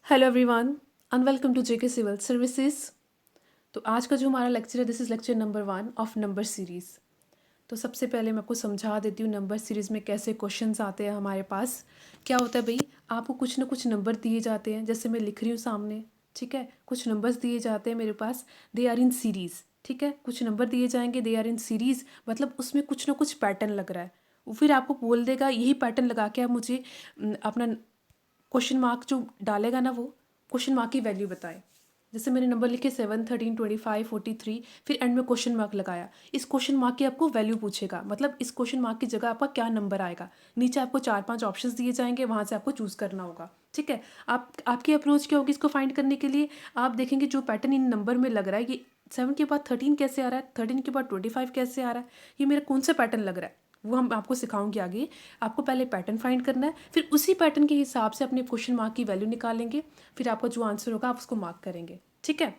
Hello everyone and welcome to JK civil services. तो आज का जो हमारा लेक्चर है, this is lecture number 1 of number series. तो सबसे पहले मैं आपको समझा देती हूँ नंबर सीरीज़ में कैसे क्वेश्चंस आते हैं हमारे पास। क्या होता है भाई, आपको कुछ ना कुछ नंबर दिए जाते हैं, जैसे मैं लिख रही हूँ सामने, ठीक है। कुछ नंबर्स दिए जाते हैं मेरे पास, दे आर इन सीरीज़, ठीक है। कुछ नंबर दिए जाएंगे, दे आर इन सीरीज़, मतलब उसमें कुछ ना कुछ पैटर्न लग रहा है। वो फिर आपको बोल देगा यही पैटर्न लगा के आप मुझे अपना क्वेश्चन मार्क जो डालेगा ना, वो क्वेश्चन मार्क की वैल्यू बताए। जैसे मैंने नंबर लिखे 7, 13, 25, 43, फिर एंड में क्वेश्चन मार्क लगाया। इस क्वेश्चन मार्क की आपको वैल्यू पूछेगा, मतलब इस क्वेश्चन मार्क की जगह आपका क्या नंबर आएगा। नीचे आपको 4-5 ऑप्शंस दिए जाएंगे, वहाँ से आपको चूज़ करना होगा, ठीक है। आपकी अप्रोच क्या होगी इसको फाइंड करने के लिए? आप देखेंगे जो पैटर्न इन नंबर में लग रहा है, ये 7 के बाद 13 कैसे आ रहा है, 13 के बाद 25 कैसे आ रहा है, ये मेरा कौन सा पैटर्न लग रहा है, वो हम आपको सिखाऊंगी आगे। आपको पहले पैटर्न फाइंड करना है, फिर उसी पैटर्न के हिसाब से अपने क्वेश्चन मार्क की वैल्यू निकालेंगे, फिर आपका जो आंसर होगा आप उसको मार्क करेंगे, ठीक है।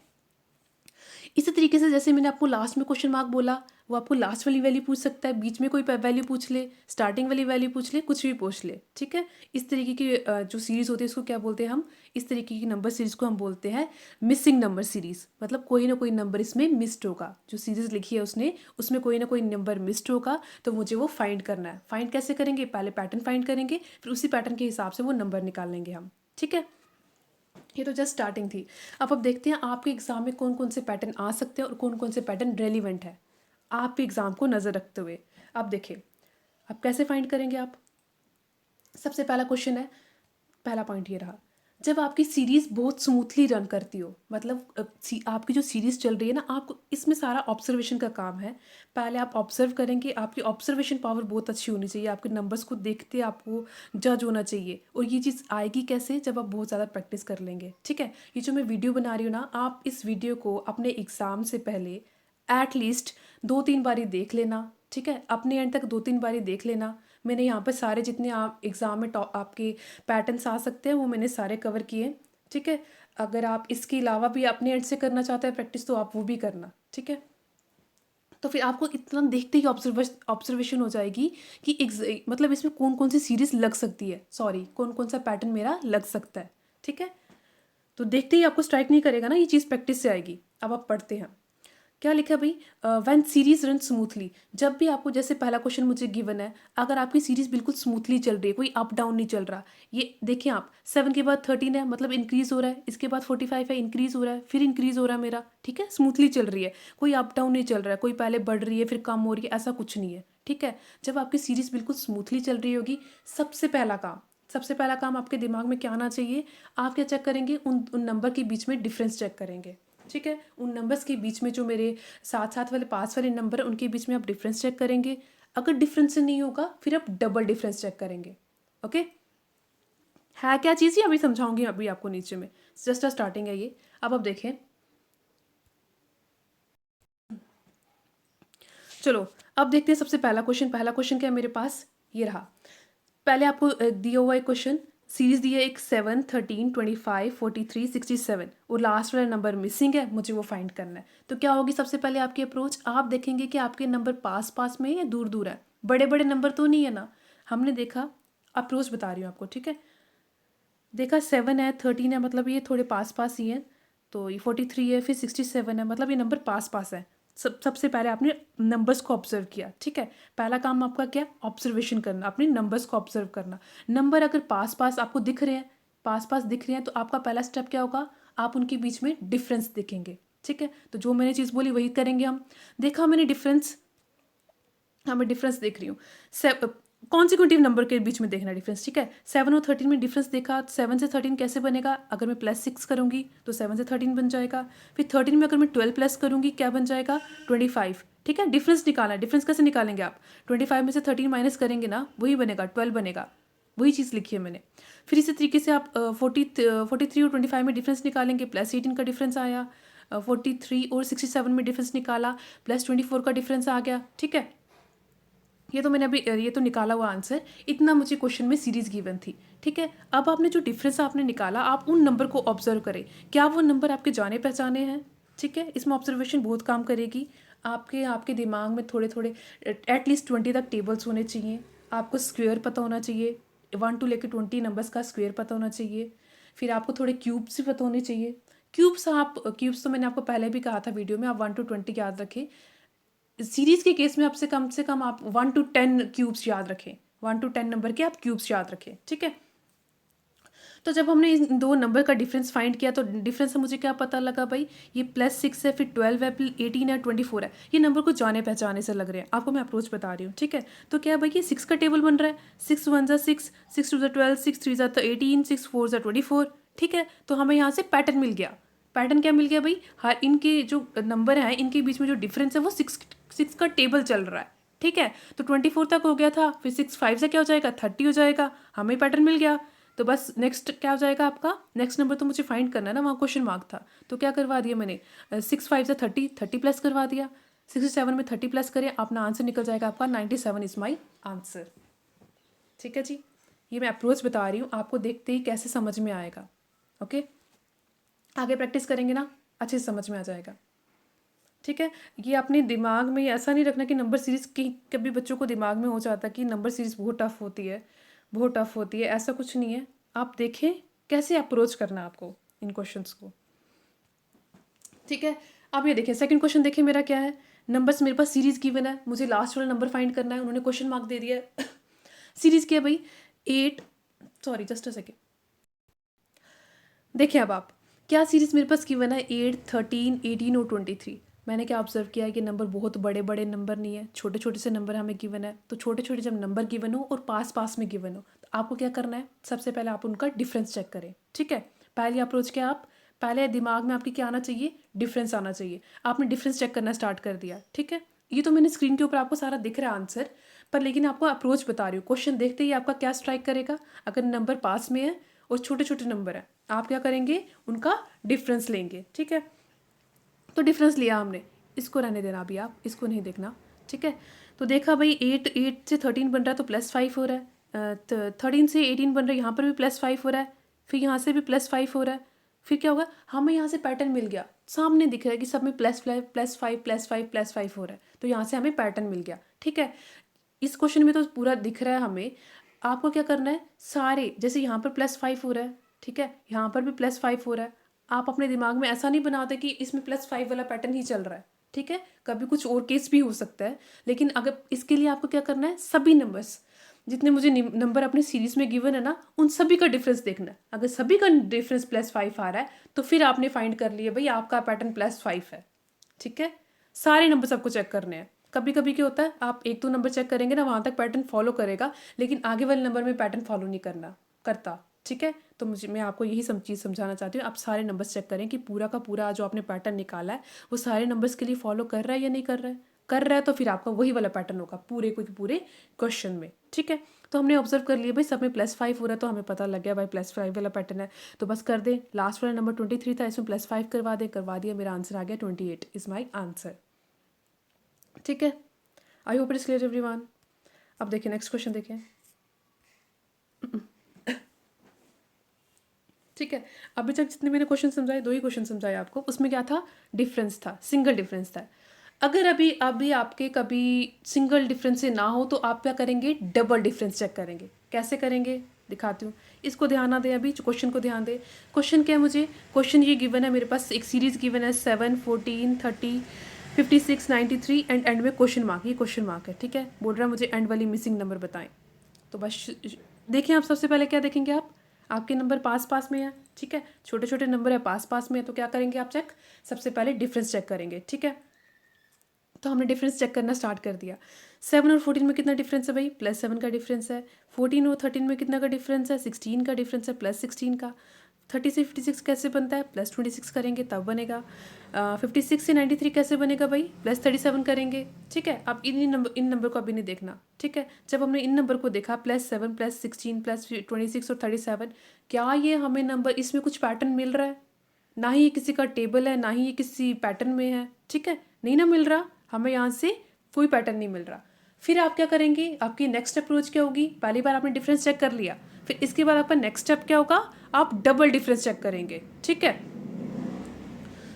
इसी तरीके से जैसे मैंने आपको लास्ट में क्वेश्चन मार्क बोला, वो आपको लास्ट वाली वैल्यू पूछ सकता है, बीच में कोई वैल्यू पूछ ले, स्टार्टिंग वाली वैल्यू पूछ ले, कुछ भी पूछ ले, ठीक है। इस तरीके की जो सीरीज़ होती है इसको क्या बोलते हैं हम, इस तरीके की नंबर सीरीज़ को हम बोलते हैं मिसिंग नंबर सीरीज़। मतलब कोई ना कोई नंबर इसमें मिस्ड होगा, जो सीरीज़ लिखी है उसने, उसमें कोई ना कोई नंबर मिस्ड होगा, तो मुझे वो फाइंड करना है। फाइंड कैसे करेंगे? पहले पैटर्न फाइंड करेंगे, फिर उसी पैटर्न के हिसाब से वो नंबर निकालेंगे हम, ठीक है। ये तो जस्ट स्टार्टिंग थी। अब देखते हैं आपके एग्ज़ाम में कौन कौन से पैटर्न आ सकते हैं और कौन कौन से पैटर्न रेलिवेंट है आपके एग्ज़ाम को नज़र रखते हुए। अब देखिए, अब कैसे फाइंड करेंगे आप। सबसे पहला क्वेश्चन है, पहला पॉइंट ये रहा, जब आपकी सीरीज़ बहुत स्मूथली रन करती हो, मतलब आपकी जो सीरीज़ चल रही है ना, आपको इसमें सारा ऑब्जर्वेशन का काम है। पहले आप ऑब्जर्व करेंगे, आपकी ऑब्जर्वेशन पावर बहुत अच्छी होनी चाहिए, आपके नंबर्स को देखते आपको जज होना चाहिए। और ये चीज़ आएगी कैसे? जब आप बहुत ज़्यादा प्रैक्टिस कर लेंगे, ठीक है। ये जो मैं वीडियो बना रही हूँ ना, आप इस वीडियो को अपने एग्ज़ाम से पहले एटलीस्ट 2-3 बारी देख लेना, ठीक है। अपने एंड तक 2-3 बारी देख लेना। मैंने यहाँ पर सारे जितने आप एग्ज़ाम में आपके पैटर्न्स आ सकते हैं वो मैंने सारे कवर किए, ठीक है। अगर आप इसके अलावा भी अपने एंड से करना चाहते हैं प्रैक्टिस, तो आप वो भी करना, ठीक है। तो फिर आपको इतना देखते ही ऑब्जर्वेशन हो जाएगी कि मतलब इसमें कौन कौन सी सीरीज़ लग सकती है, सॉरी कौन कौन सा पैटर्न मेरा लग सकता है, ठीक है। तो देखते ही आपको स्ट्राइक नहीं करेगा ना, ये चीज़ प्रैक्टिस से आएगी। अब आप पढ़ते हैं, क्या लिखा है भाई, व्हेन सीरीज रन स्मूथली। जब भी आपको, जैसे पहला क्वेश्चन मुझे गिवन है, अगर आपकी सीरीज बिल्कुल स्मूथली चल रही है, कोई अप डाउन नहीं चल रहा, ये देखिए आप 7 के बाद 13 है, मतलब इंक्रीज हो रहा है, इसके बाद 45 है, इंक्रीज हो रहा है, फिर इंक्रीज हो रहा है मेरा, ठीक है। स्मूथली चल रही है, कोई अप डाउन नहीं चल रहा है, कोई पहले बढ़ रही है फिर कम हो रही है, ऐसा कुछ नहीं है, ठीक है। जब आपकी सीरीज बिल्कुल स्मूथली चल रही होगी, सबसे पहला काम आपके दिमाग में क्या आना चाहिए, आप क्या चेक करेंगे, उन नंबर के बीच में डिफरेंस चेक करेंगे, ठीक है। उन नंबर्स के बीच में जो मेरे साथ साथ वाले पास वाले नंबर है, उनके बीच में आप डिफरेंस चेक करेंगे। अगर डिफरेंस नहीं होगा, फिर आप डबल डिफरेंस चेक करेंगे, ओके। है क्या चीज़, ये अभी समझाऊंगी अभी आपको नीचे में, जस्ट अ स्टार्टिंग है ये। अब आप देखें, चलो अब देखते हैं सबसे पहला क्वेश्चन क्या है मेरे पास, ये रहा। पहले आपको दिया हुआ एक क्वेश्चन, सीरीज दी है एक 7, 13, 25, 43, 67 और लास्ट वाला नंबर मिसिंग है, मुझे वो फाइंड करना है। तो क्या होगी सबसे पहले आपकी अप्रोच, आप देखेंगे कि आपके नंबर पास पास में या दूर दूर है, बड़े बड़े नंबर तो नहीं है ना। हमने देखा, अप्रोच बता रही हूँ आपको, ठीक है। देखा 7 है, 13 है, मतलब ये थोड़े पास पास ही हैं। तो ये 43 है, फिर 67 है, मतलब ये नंबर पास पास है। सबसे पहले आपने नंबर्स को ऑब्जर्व किया, ठीक है। पहला काम आपका क्या, ऑब्जर्वेशन करना, अपने नंबर्स को ऑब्जर्व करना। नंबर अगर पास पास आपको दिख रहे हैं, तो आपका पहला स्टेप क्या होगा, आप उनके बीच में डिफरेंस देखेंगे, ठीक है। तो जो मैंने चीज़ बोली वही करेंगे हम। देखा मैंने डिफरेंस, हाँ मैं डिफरेंस देख रही हूँ, कॉन्सिक्यूटिव नंबर के बीच में देखना डिफरेंस, ठीक है। 7 और 13 में डिफरेंस देखा, 7 से 13 कैसे बनेगा, अगर मैं +6 करूँगी तो 7 से 13 बन जाएगा। फिर 13 में अगर मैं 12 प्लस करूँगी क्या बन जाएगा, 25, ठीक है। डिफरेंस निकालना है, डिफरेंस कैसे निकालेंगे आप, 25 में से 13 माइनस करेंगे ना, वही बनेगा 12 बनेगा, वही चीज़ लिखी है मैंने। फिर इसी तरीके से आप 43 और 25 में डिफरेंस निकालेंगे, +18 का डिफरेंस आया। 43 और 67 में डिफरेंस निकाला, +24 का डिफरेंस आ गया, ठीक है। ये तो मैंने अभी ये तो निकाला हुआ आंसर, इतना मुझे क्वेश्चन में सीरीज गिवन थी, ठीक है। अब आपने जो डिफरेंस आपने निकाला, आप उन नंबर को ऑब्जर्व करें, क्या वो नंबर आपके जाने पहचाने हैं, ठीक है। इसमें ऑब्जर्वेशन बहुत काम करेगी। आपके आपके दिमाग में थोड़े थोड़े एटलीस्ट 20 तक टेबल्स होने चाहिए, आपको स्क्वेयर पता होना चाहिए, 1 to लेकर 20 नंबर्स का स्क्वेयर पता होना चाहिए। फिर आपको थोड़े क्यूब्स भी पता होने चाहिए। क्यूब्स तो मैंने आपको पहले भी कहा था वीडियो में, आप 1 to 20 याद रखें। सीरीज़ के केस में आपसे कम से कम आप 1 to 10 क्यूब्स याद रखें, 1 to 10 नंबर के आप क्यूब्स याद रखें, ठीक है। तो जब हमने इन दो नंबर का डिफरेंस फाइंड किया तो डिफरेंस से मुझे क्या पता लगा भाई, ये +6 है, फिर 12 है, फिर 18 है, 24 है। ये नंबर को जाने पहचाने से लग रहे हैं, आपको मैं अप्रोच बता रही हूँ, ठीक है। तो क्या भाई, ये 6 का टेबल बन रहा है, 6 1 ज़ा 6, 6 2 ज़ा 12, 6 3 ज़ा 18, 6 4 ज़ा 24, ठीक है। तो हमें यहाँ से पैटर्न मिल गया। पैटर्न क्या मिल गया भाई, हर इनके जो नंबर हैं इनके बीच में जो डिफरेंस है वो 6 का टेबल चल रहा है, ठीक है। तो 24 तक हो गया था, फिर 6 5 से क्या हो जाएगा, 30 हो जाएगा, हमें पैटर्न मिल गया। तो बस नेक्स्ट क्या हो जाएगा आपका, नेक्स्ट नंबर तो मुझे फाइंड करना है ना, वहाँ क्वेश्चन मार्क था। तो क्या करवा दिया मैंने, 6 5 से 30, 30 प्लस करवा दिया, 67 में 30 प्लस करें, अपना आंसर निकल जाएगा आपका 97 इज़ माई आंसर, ठीक है जी। ये मैं अप्रोच बता रही हूँ, आपको देखते ही कैसे समझ में आएगा। ओके, आगे प्रैक्टिस करेंगे ना, अच्छे से समझ में आ जाएगा, ठीक है। ये अपने दिमाग में ऐसा नहीं रखना कि नंबर सीरीज़ की, कभी बच्चों को दिमाग में हो जाता है कि नंबर सीरीज़ बहुत टफ होती है, बहुत टफ होती है, ऐसा कुछ नहीं है। आप देखें कैसे अप्रोच करना है आपको इन क्वेश्चंस को, ठीक है। अब ये देखिए सेकंड क्वेश्चन, देखिए मेरा क्या है, नंबर्स मेरे पास सीरीज़ गिवन है, मुझे लास्ट वाला नंबर फाइंड करना है, उन्होंने क्वेश्चन मार्क दे दिया है। सीरीज़ क्या है भाई, 8, सॉरी जस्ट अ सेकेंड, देखिए अब आप, क्या सीरीज़ मेरे पास गिवन है 8, 13, 18 और 23। मैंने क्या ऑब्जर्व किया है कि नंबर बहुत बड़े बड़े नंबर नहीं है, छोटे छोटे से नंबर हमें गिवन है। तो छोटे छोटे जब नंबर गिवन हो और पास पास में गिवन हो तो आपको क्या करना है, सबसे पहले आप उनका डिफरेंस चेक करें, ठीक है। पहली अप्रोच क्या, आप पहले दिमाग में आपके क्या आना चाहिए, डिफरेंस आना चाहिए। आपने डिफरेंस चेक करना स्टार्ट कर दिया, ठीक है। ये तो मैंने स्क्रीन के ऊपर आपको सारा दिख रहा है आंसर, पर लेकिन आपको अप्रोच बता रही हूँ। क्वेश्चन देखते ही आपका क्या स्ट्राइक करेगा, अगर नंबर पास में है और छोटे छोटे नंबर है, आप क्या करेंगे, उनका डिफरेंस लेंगे, ठीक है। तो डिफरेंस लिया हमने, इसको रहने देना अभी, आप इसको नहीं देखना, ठीक है। तो देखा भाई 8 से 13 बन रहा है तो +5 हो रहा है, 13 से 18 बन रहा है, यहाँ पर भी +5 हो रहा है, फिर यहाँ से भी +5 हो रहा है। फिर क्या होगा, हमें यहाँ से पैटर्न मिल गया, सामने दिख रहा है कि सब में +5 +5 +5 +5 हो रहा है, तो यहाँ से हमें पैटर्न मिल गया, ठीक है। इस क्वेश्चन में तो पूरा दिख रहा है हमें। आपको क्या करना है, सारे जैसे यहाँ पर +5 हो रहा है, ठीक है, यहाँ पर भी +5 हो रहा है, आप अपने दिमाग में ऐसा नहीं बनाते कि इसमें +5 वाला पैटर्न ही चल रहा है, ठीक है। कभी कुछ और केस भी हो सकता है, लेकिन अगर इसके लिए आपको क्या करना है, सभी नंबर्स जितने मुझे नंबर अपने सीरीज में गिवन है ना, उन सभी का डिफरेंस देखना है। अगर सभी का डिफरेंस +5 आ रहा है तो फिर आपने फाइंड कर लिया भाई आपका पैटर्न +5 है, ठीक है। सारे नंबर सबको चेक करने हैं। कभी कभी क्या होता है, आप 1-2 नंबर चेक करेंगे ना, वहाँ तक पैटर्न फॉलो करेगा, लेकिन आगे वाले नंबर में पैटर्न फॉलो नहीं करता, ठीक है। तो मैं आपको यही चीज़ समझाना चाहती हूँ, आप सारे नंबर्स चेक करें कि पूरा का पूरा जो आपने पैटर्न निकाला है वो सारे नंबर्स के लिए फॉलो कर रहा है या नहीं कर रहा है। कर रहा है तो फिर आपका वही वाला पैटर्न होगा पूरे को पूरे क्वेश्चन में, ठीक है। तो हमने ऑब्जर्व कर लिया भाई सब में +5 हो रहा है, तो हमें पता लग गया भाई +5 वाला पैटर्न है, तो बस कर दें। लास्ट वाला नंबर 23 था, इसमें +5 करवा दिया, मेरा आंसर आ गया 28 इज़ माई आंसर, ठीक है। I hope it is clear everyone. अब देखिए नेक्स्ट क्वेश्चन देखें, ठीक है। अभी तक जितने मैंने क्वेश्चन समझाए, 2 ही क्वेश्चन समझाए आपको, उसमें क्या था, डिफरेंस था, सिंगल डिफरेंस था। अगर अभी अभी आपके कभी सिंगल डिफरेंस से ना हो तो आप क्या करेंगे, डबल डिफरेंस चेक करेंगे। कैसे करेंगे दिखाती हूँ, इसको ध्यान ना दें, अभी क्वेश्चन को ध्यान दें। क्वेश्चन क्या है, मुझे क्वेश्चन ये गिवन है, मेरे पास एक सीरीज गिवन है 7 14 30 56 93 एंड में क्वेश्चन मार्क, ये क्वेश्चन मार्क है, ठीक है। बोल रहा है मुझे एंड वाली मिसिंग नंबर बताएं। तो बस देखें, आप सबसे पहले क्या देखेंगे, आप आपके नंबर पास पास में है, ठीक है, छोटे छोटे नंबर है पास पास में है, तो क्या करेंगे आप चेक, सबसे पहले डिफरेंस चेक करेंगे, ठीक है। तो हमने डिफरेंस चेक करना स्टार्ट कर दिया। 7 और 14 में कितना डिफरेंस है भाई, +7 का डिफरेंस है। 14 और 13 में कितना का डिफरेंस है, 16 का डिफरेंस है, +16 का। 30 से 56 कैसे बनता है, +26 करेंगे तब बनेगा। 56 से 93 कैसे बनेगा भाई, +37 करेंगे, ठीक है। अब इन नंबर को अभी नहीं देखना, ठीक है। जब हमने इन नंबर को देखा +7 +16 +26 और 37, क्या ये हमें नंबर, इसमें कुछ पैटर्न मिल रहा है, ना ही ये किसी का टेबल है, ना ही ये किसी पैटर्न में है, ठीक है, नहीं ना मिल रहा, हमें यहाँ से कोई पैटर्न नहीं मिल रहा। फिर आप क्या करेंगे, आपकी नेक्स्ट अप्रोच क्या होगी, पहली बार आपने डिफरेंस चेक कर लिया, फिर इसके बाद आपका नेक्स्ट स्टेप क्या होगा, आप डबल डिफरेंस चेक करेंगे, ठीक है।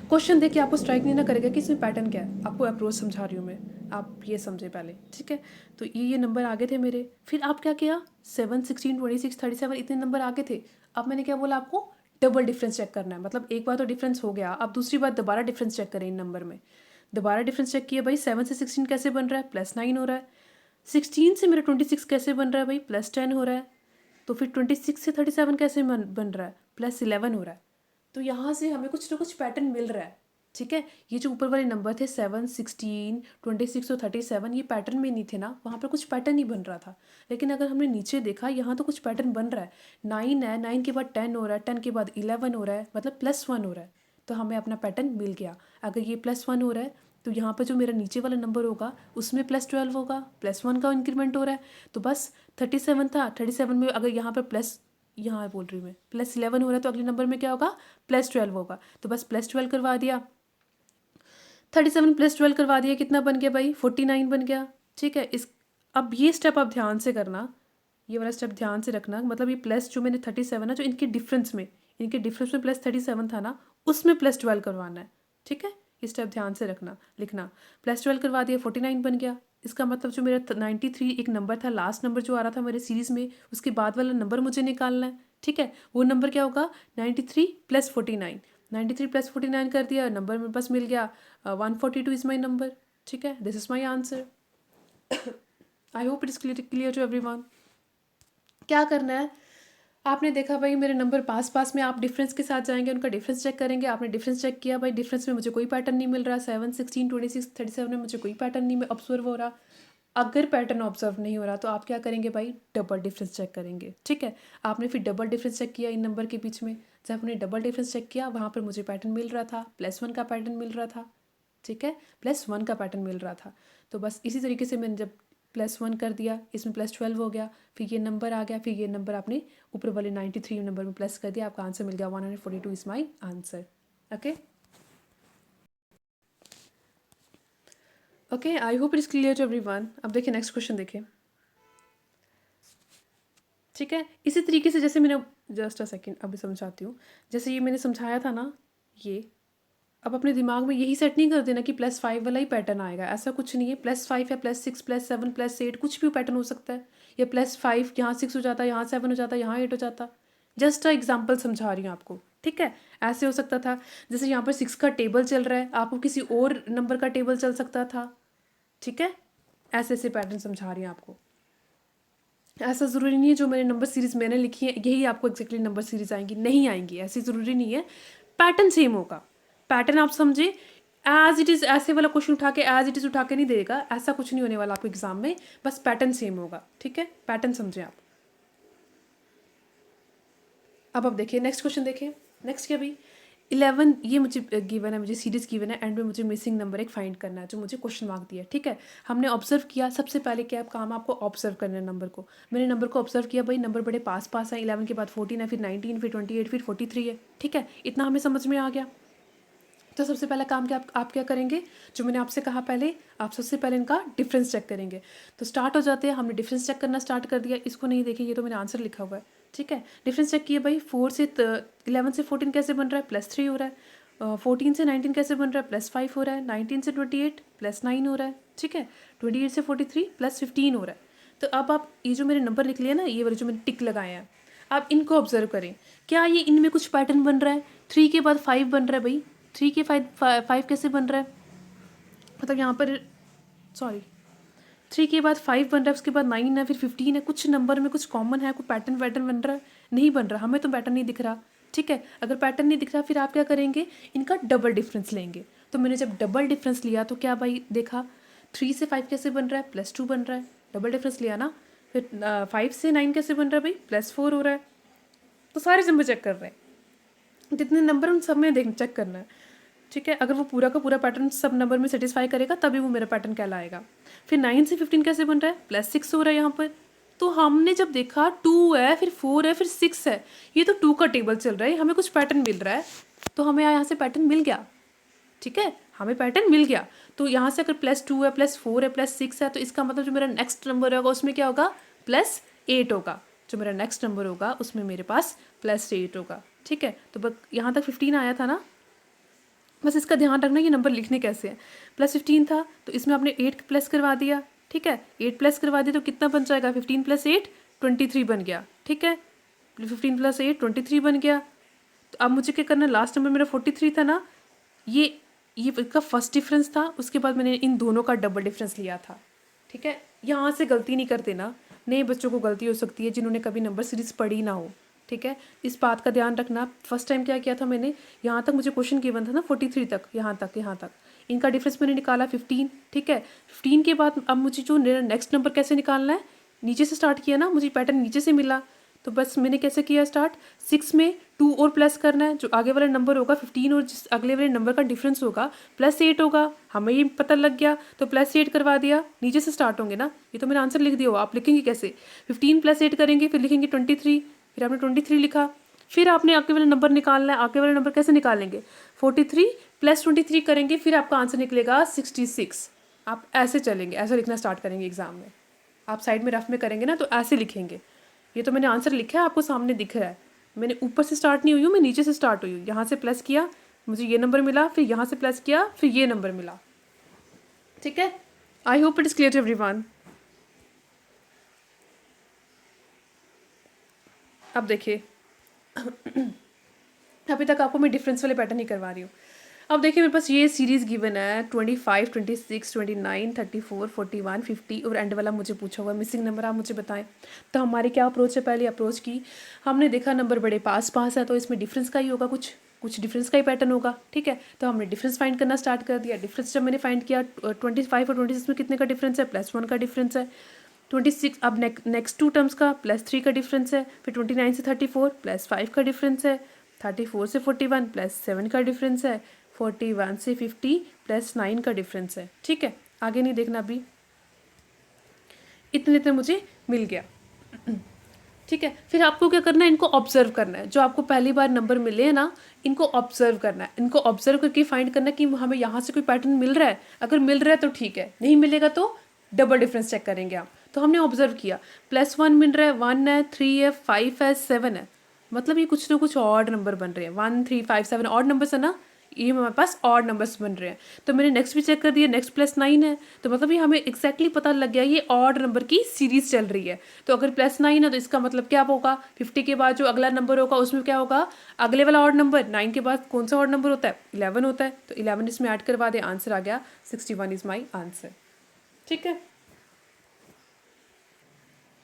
क्वेश्चन देखिए आपको स्ट्राइक नहीं ना करेगा कि इसमें पैटर्न क्या है, आपको अप्रोच समझा रही हूँ मैं, आप ये समझे पहले, ठीक है। तो ये नंबर आगे थे मेरे, फिर आप क्या किया, 7 16 26 37 इतने नंबर आगे थे। अब मैंने क्या बोला आपको, डबल डिफरेंस चेक करना है। मतलब एक बार तो डिफरेंस हो गया, अब दूसरी बार दोबारा डिफरेंस चेक करें इन नंबर में। दोबारा डिफरेंस चेक किया भाई, 7 से 16 कैसे बन रहा है, +9 हो रहा है। 16 से मेरा 26 कैसे बन रहा है भाई, +10 हो रहा है। तो फिर 26 से 37 कैसे बन रहा है, +11 हो रहा है। तो यहाँ से हमें कुछ ना कुछ पैटर्न मिल रहा है, ठीक है। ये जो ऊपर वाले नंबर थे 7, 16, 26 और 37, ये पैटर्न में नहीं थे ना, वहाँ पर कुछ पैटर्न नहीं बन रहा था। लेकिन अगर हमने नीचे देखा, यहाँ तो कुछ पैटर्न बन रहा है। 9 है, 9 के बाद 10 हो रहा है, 10 के बाद 11 हो रहा है, मतलब +1 हो रहा है। तो हमें अपना पैटर्न मिल गया। अगर ये +1 हो रहा है तो यहाँ पर जो मेरा नीचे वाला नंबर होगा उसमें +12 होगा, +1 का इंक्रीमेंट हो रहा है। तो बस 37 था, 37 में अगर यहाँ पर यहाँ बोल रही हूँ मैं, +11 हो रहा है, तो अगले नंबर में क्या होगा, +12 होगा। तो बस +12 करवा दिया, 37 + 12 करवा दिया, कितना बन गया भाई, 49 बन गया, ठीक है। अब ये स्टेप आप ध्यान से करना, ये वाला स्टेप ध्यान से रखना। मतलब ये प्लस जो मैंने 37 है, जो इनके डिफरेंस में +37 था ना, उसमें +12 करवाना है, ठीक है। ये स्टेप ध्यान से रखना, लिखना। +12 करवा दिया, 49 बन गया। इसका मतलब जो मेरा 93 एक नंबर था, लास्ट नंबर जो आ रहा था मेरे सीरीज़ में, उसके बाद वाला नंबर मुझे निकालना है, ठीक है। वो नंबर क्या होगा, 93 + 49। 93 + 49 कर दिया, नंबर में बस मिल गया 142 इज़ माई नंबर, ठीक है। This is my answer. I hope it is clear to everyone. क्या करना है, आपने देखा भाई मेरे नंबर पास में, आप डिफरेंस के साथ जाएंगे, उनका डिफरेंस चेक करेंगे। आपने डिफरेंस चेक किया भाई, डिफरेंस में मुझे कोई पैटर्न नहीं मिल रहा। 7, 16, 26, 37 में मुझे कोई पैटर्न नहीं ऑब्जर्व हो रहा। अगर पैटर्न ऑब्जर्व नहीं हो रहा तो आप क्या करेंगे भाई, डबल डिफरेंस चेक करेंगे, ठीक है। आपने फिर डबल डिफरेंस चेक किया इन नंबर के बीच में। जब आपने डबल डिफरेंस चेक किया, वहाँ पर मुझे पैटर्न मिल रहा था, +1 का पैटर्न मिल रहा था, ठीक है, +1 का पैटर्न मिल रहा था। तो बस इसी तरीके से मैंने जब +1 कर दिया, इसमें +12 हो गया, फिर ये नंबर आ गया, फिर ये नंबर आपने ऊपर वाले 93 नंबर में प्लस कर दिया, आपका आंसर मिल गया 142 is my answer. Okay okay, I hope it is clear to everyone. अब देखिए नेक्स्ट क्वेश्चन देखिए, ठीक है। इसी तरीके से जैसे मैंने, जस्ट अ सेकेंड अभी समझाती हूँ। जैसे ये मैंने समझाया था ना, ये अब अपने दिमाग में यही सेट नहीं कर देना कि +5 वाला ही पैटर्न आएगा, ऐसा कुछ नहीं है। +5 या +6 +7 +8 कुछ भी पैटर्न हो सकता है। या +5 यहाँ 6 हो जाता है, यहाँ 7 हो जाता है, यहाँ 8 हो जाता। जस्ट अ एग्जाम्पल समझा रही हूँ आपको, ठीक है। ऐसे हो सकता था, जैसे यहाँ पर 6 का टेबल चल रहा है, आपको किसी और नंबर का टेबल चल सकता था, ठीक है। ऐसे ऐसे पैटर्न समझा रही हूँ आपको। ऐसा ज़रूरी नहीं है जो मैंने नंबर सीरीज़ मैंने लिखी है यही आपको एग्जैक्टली नंबर सीरीज़ आएंगी, नहीं आएंगी, ऐसी ज़रूरी नहीं है। पैटर्न सेम होगा, पैटर्न आप समझे, एज इट इज़ ऐसे वाला क्वेश्चन उठा के एज इट इज़ उठा के नहीं देगा, ऐसा कुछ नहीं होने वाला आपको एग्जाम में, बस पैटर्न सेम होगा, ठीक है। पैटर्न समझे आप। अब देखिए नेक्स्ट क्वेश्चन देखिए। नेक्स्ट क्या भाई, 11 ये मुझे गिवन है, मुझे सीरीज गिवन है, एंड में मुझे मिसिंग नंबर एक फाइंड करना है जो मुझे क्वेश्चन मार्क दिया है, ठीक है। हमने ऑब्जर्व किया, सबसे पहले क्या काम आपको ऑब्जर्व करना है नंबर को। मैंने नंबर को ऑब्जर्व किया भाई, नंबर बड़े पास है, 11 के बाद 14 है, फिर 19, फिर 28, फिर 43 है, ठीक है। इतना हमें समझ में आ गया। तो सबसे पहला काम क्या आप क्या करेंगे, जो मैंने आपसे कहा पहले, आप सबसे पहले इनका डिफरेंस चेक करेंगे। तो स्टार्ट हो जाते हैं, हमने डिफरेंस चेक करना स्टार्ट कर दिया। इसको नहीं देखें, ये तो मैंने आंसर लिखा हुआ है, ठीक है। डिफरेंस चेक किया भाई, 11 से 14 कैसे बन रहा है, +3 हो रहा है। 14 से 19 कैसे बन रहा है, +5 हो रहा है। 19 से 28 +9 हो रहा है, ठीक है। 28 से 43 +15 हो रहा है। तो अब आप ये जो मेरे नंबर लिख लिए ना, ये वाले जो मैंने टिक लगाए हैं, आप इनको ऑब्जर्व करें, क्या ये इनमें कुछ पैटर्न बन रहा है। 3 के बाद 5 बन रहा है भाई, 3 के 5 कैसे बन रहा है, मतलब यहाँ पर सॉरी 3 के बाद 5 बन रहा है, उसके बाद 9 है, फिर 15 है, कुछ नंबर में कुछ कॉमन है, कोई पैटर्न बन रहा है, नहीं बन रहा, हमें तो पैटर्न नहीं दिख रहा, ठीक है। अगर पैटर्न नहीं दिख रहा, फिर आप क्या करेंगे, इनका डबल डिफरेंस लेंगे। तो मैंने जब डबल डिफरेंस लिया तो क्या भाई देखा, 3 से 5 कैसे बन रहा है, +2 बन रहा है, डबल डिफरेंस लिया ना। फिर 5 से 9 कैसे बन रहा है भाई, +4 हो रहा है। तो सारे नंबर चेक कर रहे हैं, जितने नंबर उन सब में चेक करना है, ठीक है। अगर वो पूरा का पूरा पैटर्न सब नंबर में सेटिस्फाई करेगा तभी वो मेरा पैटर्न कहलाएगा। फिर 9 से 15 कैसे बन रहा है, +6 हो रहा है यहाँ पर। तो हमने जब देखा 2 है, फिर 4 है, फिर 6 है, ये तो 2 का टेबल चल रहा है, हमें कुछ पैटर्न मिल रहा है, तो हमें यहाँ से पैटर्न मिल गया, ठीक है, हमें पैटर्न मिल गया। तो यहाँ से अगर +2 है, +4 है, +6 है, तो इसका मतलब जो मेरा नेक्स्ट नंबर होगा उसमें क्या होगा, +8 होगा। जो मेरा नेक्स्ट नंबर होगा उसमें मेरे पास +8 होगा, ठीक है। तो बस यहाँ तक 15 आया था ना, बस इसका ध्यान रखना ये नंबर लिखने कैसे हैं। +15 था तो इसमें आपने 8 प्लस करवा दिया, ठीक है। 8 प्लस करवा दिया तो कितना बन जाएगा, 15 + 8 23 बन गया, ठीक है। 15 + 8 23 बन गया। तो अब मुझे क्या करना है, लास्ट नंबर मेरा 43 था ना, ये इसका फर्स्ट डिफरेंस था, उसके बाद मैंने इन दोनों का डबल डिफरेंस लिया था। ठीक है, यहाँ से गलती नहीं करते ना, नए बच्चों को गलती हो सकती है जिन्होंने कभी नंबर सीरीज पढ़ी ना हो। ठीक है, इस बात का ध्यान रखना। फर्स्ट टाइम क्या किया था मैंने, यहाँ तक मुझे क्वेश्चन गिवन था ना 43 तक, यहाँ तक इनका डिफरेंस मैंने निकाला 15। ठीक है, 15 के बाद अब मुझे जो नेक्स्ट नंबर कैसे निकालना है, नीचे से स्टार्ट किया ना, मुझे पैटर्न नीचे से मिला, तो बस मैंने कैसे किया स्टार्ट, 6 में 2 और प्लस करना है, जो आगे वाला नंबर होगा 15 और जिस अगले वाले नंबर का डिफरेंस होगा +8 होगा, हमें ये पता लग गया, तो +8 करवा दिया, नीचे से स्टार्ट होंगे ना, ये तो मैंने आंसर लिख दिया हो, आप लिखेंगे कैसे, 15 + 8 करेंगे, फिर लिखेंगे 23, फिर आपने 23 लिखा, फिर आपने आगे वाला नंबर निकालना है, आगे वाला नंबर कैसे निकालेंगे, 43 + 23 करेंगे, फिर आपका आंसर निकलेगा 66। आप ऐसे चलेंगे, ऐसे लिखना स्टार्ट करेंगे एग्जाम में, आप साइड में रफ में करेंगे ना तो ऐसे लिखेंगे। ये तो मैंने आंसर लिखा है, आपको सामने दिख रहा है, मैंने ऊपर से स्टार्ट नहीं हुई हूँ, मैं नीचे से स्टार्ट हुई हूँ, यहाँ से प्लस किया, मुझे ये नंबर मिला, फिर यहाँ से प्लस किया, फिर ये नंबर मिला। ठीक है, I hope it is clear to everyone. अब देखिए अभी तक आपको मैं डिफरेंस वाले पैटर्न ही करवा रही हूँ। अब देखिए मेरे पास ये सीरीज़ गिवन है 25, 26, 29, 34, 41, 50 और एंड वाला मुझे पूछा हुआ है मिसिंग नंबर आप मुझे बताएं। तो हमारी क्या अप्रोच है, पहले अप्रोच की हमने देखा नंबर बड़े पास पास है, तो इसमें डिफरेंस का ही होगा, कुछ डिफरेंस का ही पैटर्न होगा। ठीक है, तो हमने डिफरेंस फाइंड करना स्टार्ट कर दिया। डिफरेंस जब मैंने फाइंड किया 25 और 26 में कितने का डिफरेंस है, +1 का डिफरेंस है। 26 अब नेक्स्ट 2 टर्म्स का +3 का डिफरेंस है, फिर 29 से 34 +5 का डिफरेंस है, 34 से 41 +7 का डिफरेंस है, 41 से 50 +9 का डिफरेंस है। ठीक है, आगे नहीं देखना अभी, इतने इतने मुझे मिल गया। ठीक है, फिर आपको क्या करना है, इनको ऑब्जर्व करना है, जो आपको पहली बार नंबर मिले हैं ना, इनको ऑब्जर्व करना है, इनको ऑब्जर्व करके फाइंड करना है कि हमें यहाँ से कोई पैटर्न मिल रहा है, अगर मिल रहा है तो ठीक है, नहीं मिलेगा तो डबल डिफरेंस चेक करेंगे आप। तो हमने ऑब्जर्व किया +1 मिल रहा है, 1 है, 3 है, 5 है, 7 है, मतलब ये कुछ ना कुछ ऑड नंबर बन रहे हैं, 1, 3, 5, 7 ऑड नंबर्स है ना, ये हमारे पास ऑड नंबर्स बन रहे हैं। तो मैंने नेक्स्ट भी चेक कर दिया, नेक्स्ट +9 है, तो मतलब ये हमें एक्जैक्टली पता लग गया ये ऑड नंबर की सीरीज चल रही है। तो अगर +9 है तो इसका मतलब क्या होगा, 50 के बाद जो अगला नंबर होगा उसमें क्या होगा, अगले वाला ऑड नंबर, 9 के बाद कौन सा ऑड नंबर होता है, 11 होता है, तो 11 इसमें ऐड करवा दे, आंसर आ गया 61 इज माई आंसर। ठीक है,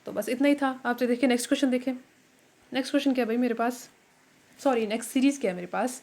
तो बस इतना ही था। आप तो देखिए नेक्स्ट क्वेश्चन देखें, नेक्स्ट क्वेश्चन क्या है भाई मेरे पास, सॉरी नेक्स्ट सीरीज़ क्या है मेरे पास,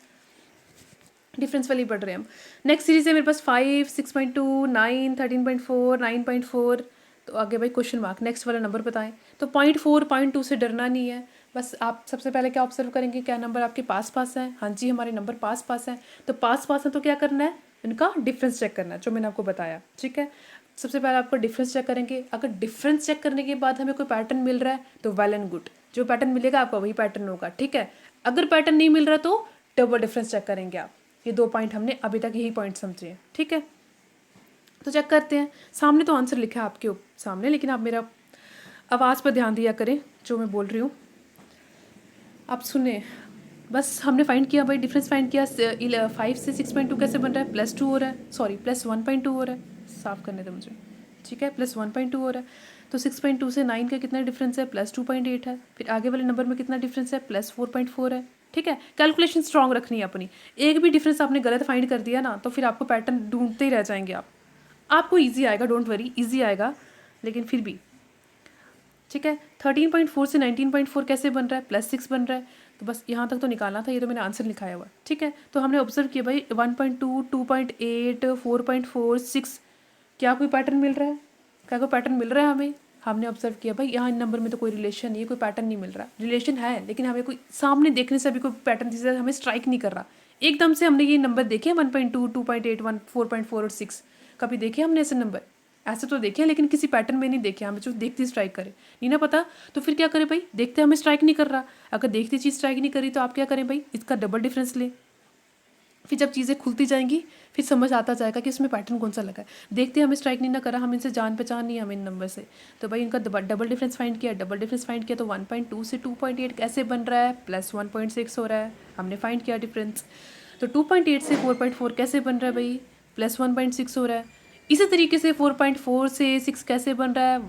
डिफरेंस वाली पढ़ रहे हैं हम। नेक्स्ट सीरीज़ है मेरे पास 5, 6.2, 9, 13.4, 9.4, तो आगे भाई क्वेश्चन मार्क, नेक्स्ट वाला नंबर बताएं। तो 0.4, 0.2 से डरना नहीं है, बस आप सबसे पहले क्या ऑब्जर्व करेंगे, क्या नंबर आपके पास पास है, हाँ जी हमारे नंबर पास पास हैं, तो पास पास है तो क्या करना है, इनका डिफरेंस चेक करना है, जो मैंने आपको बताया। ठीक है, सबसे पहले आपको डिफरेंस चेक करेंगे, अगर डिफरेंस चेक करने के बाद हमें कोई पैटर्न मिल रहा है तो वेल एंड गुड, जो पैटर्न मिलेगा आपको वही पैटर्न होगा। ठीक है, अगर पैटर्न नहीं मिल रहा तो डबल डिफरेंस चेक करेंगे आप। ये 2 पॉइंट हमने अभी तक यही पॉइंट समझे हैं। ठीक है, तो चेक करते हैं, सामने तो आंसर लिखा है आपके सामने, लेकिन आप मेरा आवाज़ पर ध्यान दिया करें, जो मैं बोल रही हूँ आप सुने। बस हमने फाइंड किया भाई, डिफरेंस फाइंड किया, 5 से 6.2 कैसे बन रहा है, +2 हो रहा है, सॉरी +1.2 हो रहा है, साफ करने दे मुझे। ठीक है, +1.2 हो रहा है, तो 6.2 से 9 का कितना डिफरेंस है, +2.8 है, फिर आगे वाले नंबर में कितना डिफरेंस है, +4.4 है। ठीक है, कैलकुलेशन स्ट्रॉन्ग रखनी है अपनी, एक भी डिफरेंस आपने गलत फाइंड कर दिया ना तो फिर आपको पैटर्न ढूंढते ही रह जाएंगे आप, आपको ईजी आएगा, डोंट वरी ईजी आएगा, लेकिन फिर भी। ठीक है, 13.4 से 19.4 कैसे बन रहा है, +6 बन रहा है, तो बस यहाँ तक तो निकालना था, ये तो मैंने आंसर लिखाया हुआ। ठीक है, तो हमने ऑब्जर्व किया भाई 1.2, 2.8, 4.4, 6, क्या कोई पैटर्न मिल रहा है, क्या कोई पैटर्न मिल रहा है हमें, हमने ऑब्जर्व किया भाई यहाँ इन नंबर में तो कोई रिलेशन नहीं है, कोई पैटर्न नहीं मिल रहा, रिलेशन है लेकिन हमें कोई सामने देखने से भी कोई पैटर्न जिससे हमें स्ट्राइक नहीं कर रहा। एकदम से हमने ये नंबर देखे 1.2, 2.8, 4.4 और 6, कभी देखे हमने ऐसे नंबर, ऐसे तो देखे लेकिन किसी पैटर्न में नहीं देखे, हमें जो देखती स्ट्राइक करे नहीं ना पता, तो फिर क्या करें भाई, देखते हमें स्ट्राइक नहीं कर रहा, अगर देखती चीज़ स्ट्राइक नहीं करी तो आप क्या करें भाई, इसका डबल डिफरेंस लें, फिर जब चीज़ें खुलती जाएंगी फिर समझ आता जाएगा कि इसमें पैटर्न कौन सा लगा है। देखते हमें स्ट्राइक नहीं ना करा, हम इनसे जान पहचान नहीं है हमें इन नंबर से, तो भाई इनका डबल डिफरेंस फाइंड किया, डबल डिफरेंस फाइंड किया तो 1.2 से 2.8 कैसे बन रहा है, +1.6 हो रहा है, हमने फाइंड किया डिफरेंस। तो 2.8 से 4.4 कैसे बन रहा है भाई, +1.6 हो रहा है। इसी तरीके से 4.4 से 6 कैसे बन रहा है,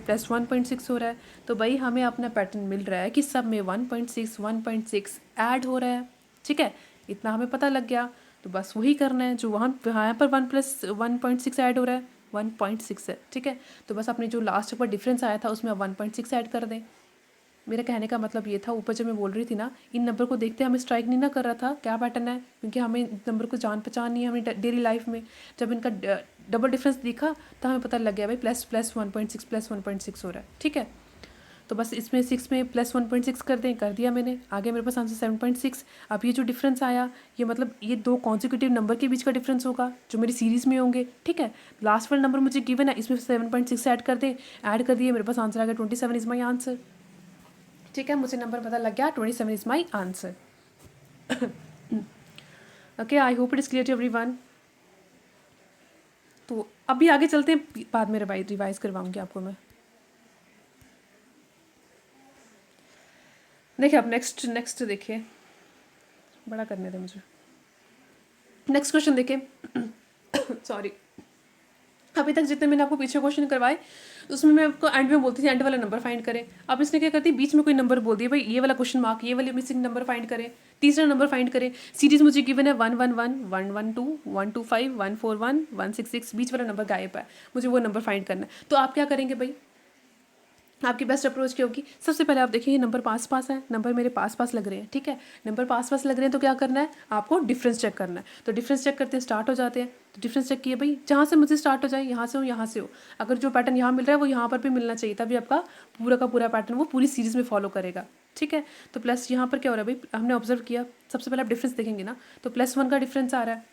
+1.6 हो रहा है। तो भाई हमें अपना पैटर्न मिल रहा है कि सब में 1.6 ऐड हो रहा है। ठीक है, इतना हमें पता लग गया। तो बस वही करना है जो वहाँ यहाँ पर 1+1.6 ऐड हो रहा है, 1.6 है, ठीक है। तो बस अपने जो लास्ट पर डिफरेंस आया था उसमें 1.6 ऐड कर दें। मेरा कहने का मतलब ये था, ऊपर जब मैं बोल रही थी ना, इन नंबर को देखते हमें स्ट्राइक नहीं ना कर रहा था क्या पैटर्न है, क्योंकि हमें इन नंबर को जान पहचान नहीं है हमें डेली लाइफ में। जब इनका डबल डिफरेंस दिखा तो हमें पता लग गया भाई ++1.6 +1.6 हो रहा है, ठीक है। तो बस इसमें 6 में +1.6 कर दें, कर दिया मैंने। आगे मेरे पास आंसर 7.6। अब ये जो डिफरेंस आया, ये मतलब ये दो कॉन्जिक्यूटिव नंबर के बीच का डिफरेंस होगा जो मेरी सीरीज़ में होंगे, ठीक है। लास्ट वाला नंबर मुझे गिवन है, इसमें 7.6 ऐड कर दें, ऐड कर दिए, मेरे पास आंसर आ गया 27 इज़ माई आंसर, ठीक है। मुझे नंबर पता लग गया, 27 is my answer. Okay, I hope it is clear to everyone. तो अभी आगे चलते हैं, बाद में रिवाइज करवाऊंगी आपको मैं। देखिए अब नेक्स्ट देखिए, बड़ा करने दे मुझे। नेक्स्ट क्वेश्चन देखिए। सॉरी, अभी तक जितने मैंने आपको पीछे क्वेश्चन करवाए उसमें मैं आपको एंड में बोलती थी एंड वाला नंबर फाइंड करें। अब इसने क्या करती है, बीच में कोई नंबर बोल दिया, भाई ये वाला क्वेश्चन मार्क, ये वाले मिसिंग नंबर फाइंड करें, तीसरा नंबर फाइंड करें। सीरीज मुझे गिवन है 111 112 125 141 166, बीच वाला नंबर गायब है, मुझे वो नंबर फाइंड करना है। तो आप क्या करेंगे भाई, आपकी बेस्ट अप्रोच क्या होगी, सबसे पहले आप देखिए ये नंबर पास पास है, नंबर मेरे पास पास लग रहे हैं, ठीक है। नंबर पास पास लग रहे हैं तो क्या करना है, आपको डिफरेंस चेक करना है। तो डिफरेंस चेक करते हैं, स्टार्ट हो जाते हैं। तो डिफरेंस चेक किए भाई, जहाँ से मुझे स्टार्ट हो जाए, यहाँ से हो यहाँ से हो, अगर जो पैटर्न यहाँ मिल रहा है वो यहाँ पर भी मिलना चाहिए, तभी आपका पूरा का पूरा पैटर्न वो पूरी सीरीज में फॉलो करेगा, ठीक है। तो प्लस यहाँ पर क्या हो रहा है भाई, हमने ऑब्जर्व किया, सबसे पहले आप डिफरेंस देखेंगे ना, तो +1 का डिफरेंस आ रहा है।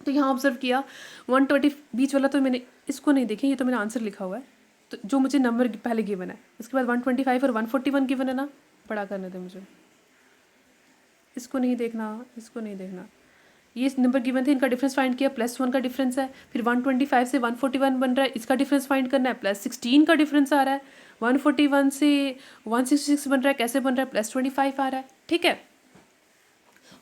तो यहाँ ऑब्जर्व किया 120, बीच वाला तो मैंने इसको नहीं देखे, ये तो मैंने आंसर लिखा हुआ है, तो जो मुझे नंबर पहले गिवन है, उसके बाद 125 और 141 गिवन है ना, बड़ा करने दे मुझे, इसको नहीं देखना, इसको नहीं देखना, ये नंबर गिवन थे, इनका डिफरेंस फाइंड किया, +1 का डिफरेंस है, फिर 125 से 141 बन रहा है, इसका डिफरेंस फाइंड करना है, +16 का डिफरेंस आ रहा है, 141 से 166 बन रहा है, कैसे बन रहा है, +25 आ रहा है, ठीक है।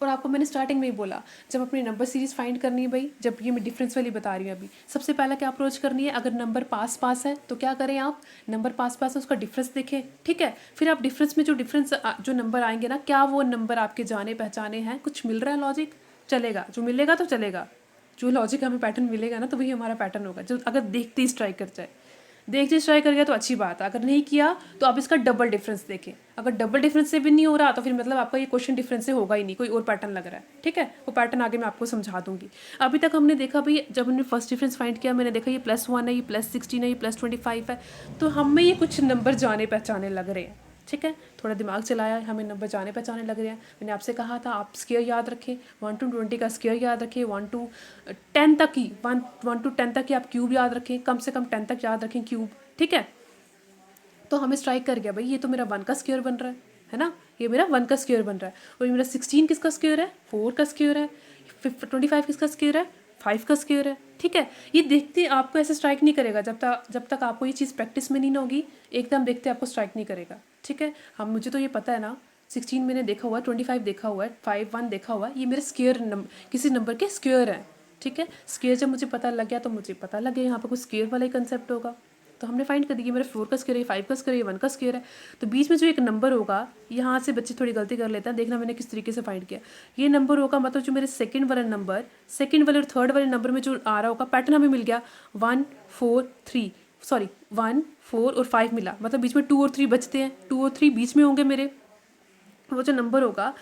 और आपको मैंने स्टार्टिंग में ही बोला, जब अपनी नंबर सीरीज फाइंड करनी है भाई, जब ये मैं डिफरेंस वाली बता रही हूँ अभी, सबसे पहला क्या अप्रोच करनी है, अगर नंबर पास पास है तो क्या करें आप, नंबर पास पास है उसका डिफरेंस देखें, ठीक है। फिर आप डिफरेंस में जो नंबर आएंगे ना, क्या वो नंबर आपके जाने पहचाने हैं, कुछ मिल रहा है लॉजिक, चलेगा, जो मिलेगा तो चलेगा, जो लॉजिक हमें पैटर्न मिलेगा ना, तो वही हमारा पैटर्न होगा, जो अगर देखते ही स्ट्राइक कर जाए, देखते ट्राई कर गया तो अच्छी बात है, अगर नहीं किया तो आप इसका डबल डिफरेंस देखें, अगर डबल डिफरेंस से भी नहीं हो रहा तो फिर मतलब आपका ये क्वेश्चन डिफरेंस से होगा ही नहीं, कोई और पैटर्न लग रहा है, ठीक है। वो पैटर्न आगे मैं आपको समझा दूंगी। अभी तक हमने देखा भाई, जब हमने फर्स्ट डिफरेंस फाइंड किया, मैंने देखा ये +1 है, ये +16 है, ये +25 है, तो हमें ये कुछ नंबर जाने पहचाने लग रहे हैं, ठीक है। थोड़ा दिमाग चलाया, हमें नंबर जाने पहचाने लग रहे हैं। मैंने आपसे कहा था आप स्क्वायर याद रखें, 1 to 20 का स्क्वायर याद रखें, 1 to 10 तक की 1 to 10 तक की आप क्यूब याद रखें, कम से कम 10 तक याद रखें क्यूब, ठीक है। तो हमें स्ट्राइक कर गया भाई, ये तो मेरा 1 का स्क्वायर बन रहा है ना, ये मेरा 1 का स्क्वायर बन रहा है, और ये मेरा 16 किसका स्क्वायर है, 4 का स्क्वायर है, 25 किसका स्क्वायर है, 5 का स्क्वायर है, ठीक है। ये देखते आपको ऐसे स्ट्राइक नहीं करेगा, जब तक आपको ये चीज़ प्रैक्टिस में नहीं ना होगी, एकदम देखते आपको स्ट्राइक नहीं करेगा, ठीक है। हम मुझे तो ये पता है ना, 16 मैंने देखा हुआ है, 25 देखा हुआ है, 5 1 देखा हुआ है, ये मेरे किसी नंबर के स्क्वायर है, ठीक है। स्क्वायर जब मुझे पता लग गया तो मुझे पता लग गया यहाँ पर कुछ स्क्वायर वाला ही कंसेप्ट होगा, तो हमने फाइंड कर दिया, मेरा 4 का स्क्वायर है, 5 का स्क्वायर है, 1 का स्क्वायर है। तो बीच में जो एक नंबर होगा, यहाँ से बच्चे थोड़ी गलती कर लेते हैं, देखना मैंने किस तरीके से फाइंड किया, ये नंबर होगा मतलब जो मेरे सेकंड वाले और थर्ड वाले नंबर में जो आ रहा होगा पैटर्न हमें मिल गया, 1 4 3 सॉरी 1 4 और 5 मिला, मतलब बीच में 2 और 3 बचते हैं, 2 और 3 बीच में होंगे मेरे। वो जो नंबर होगा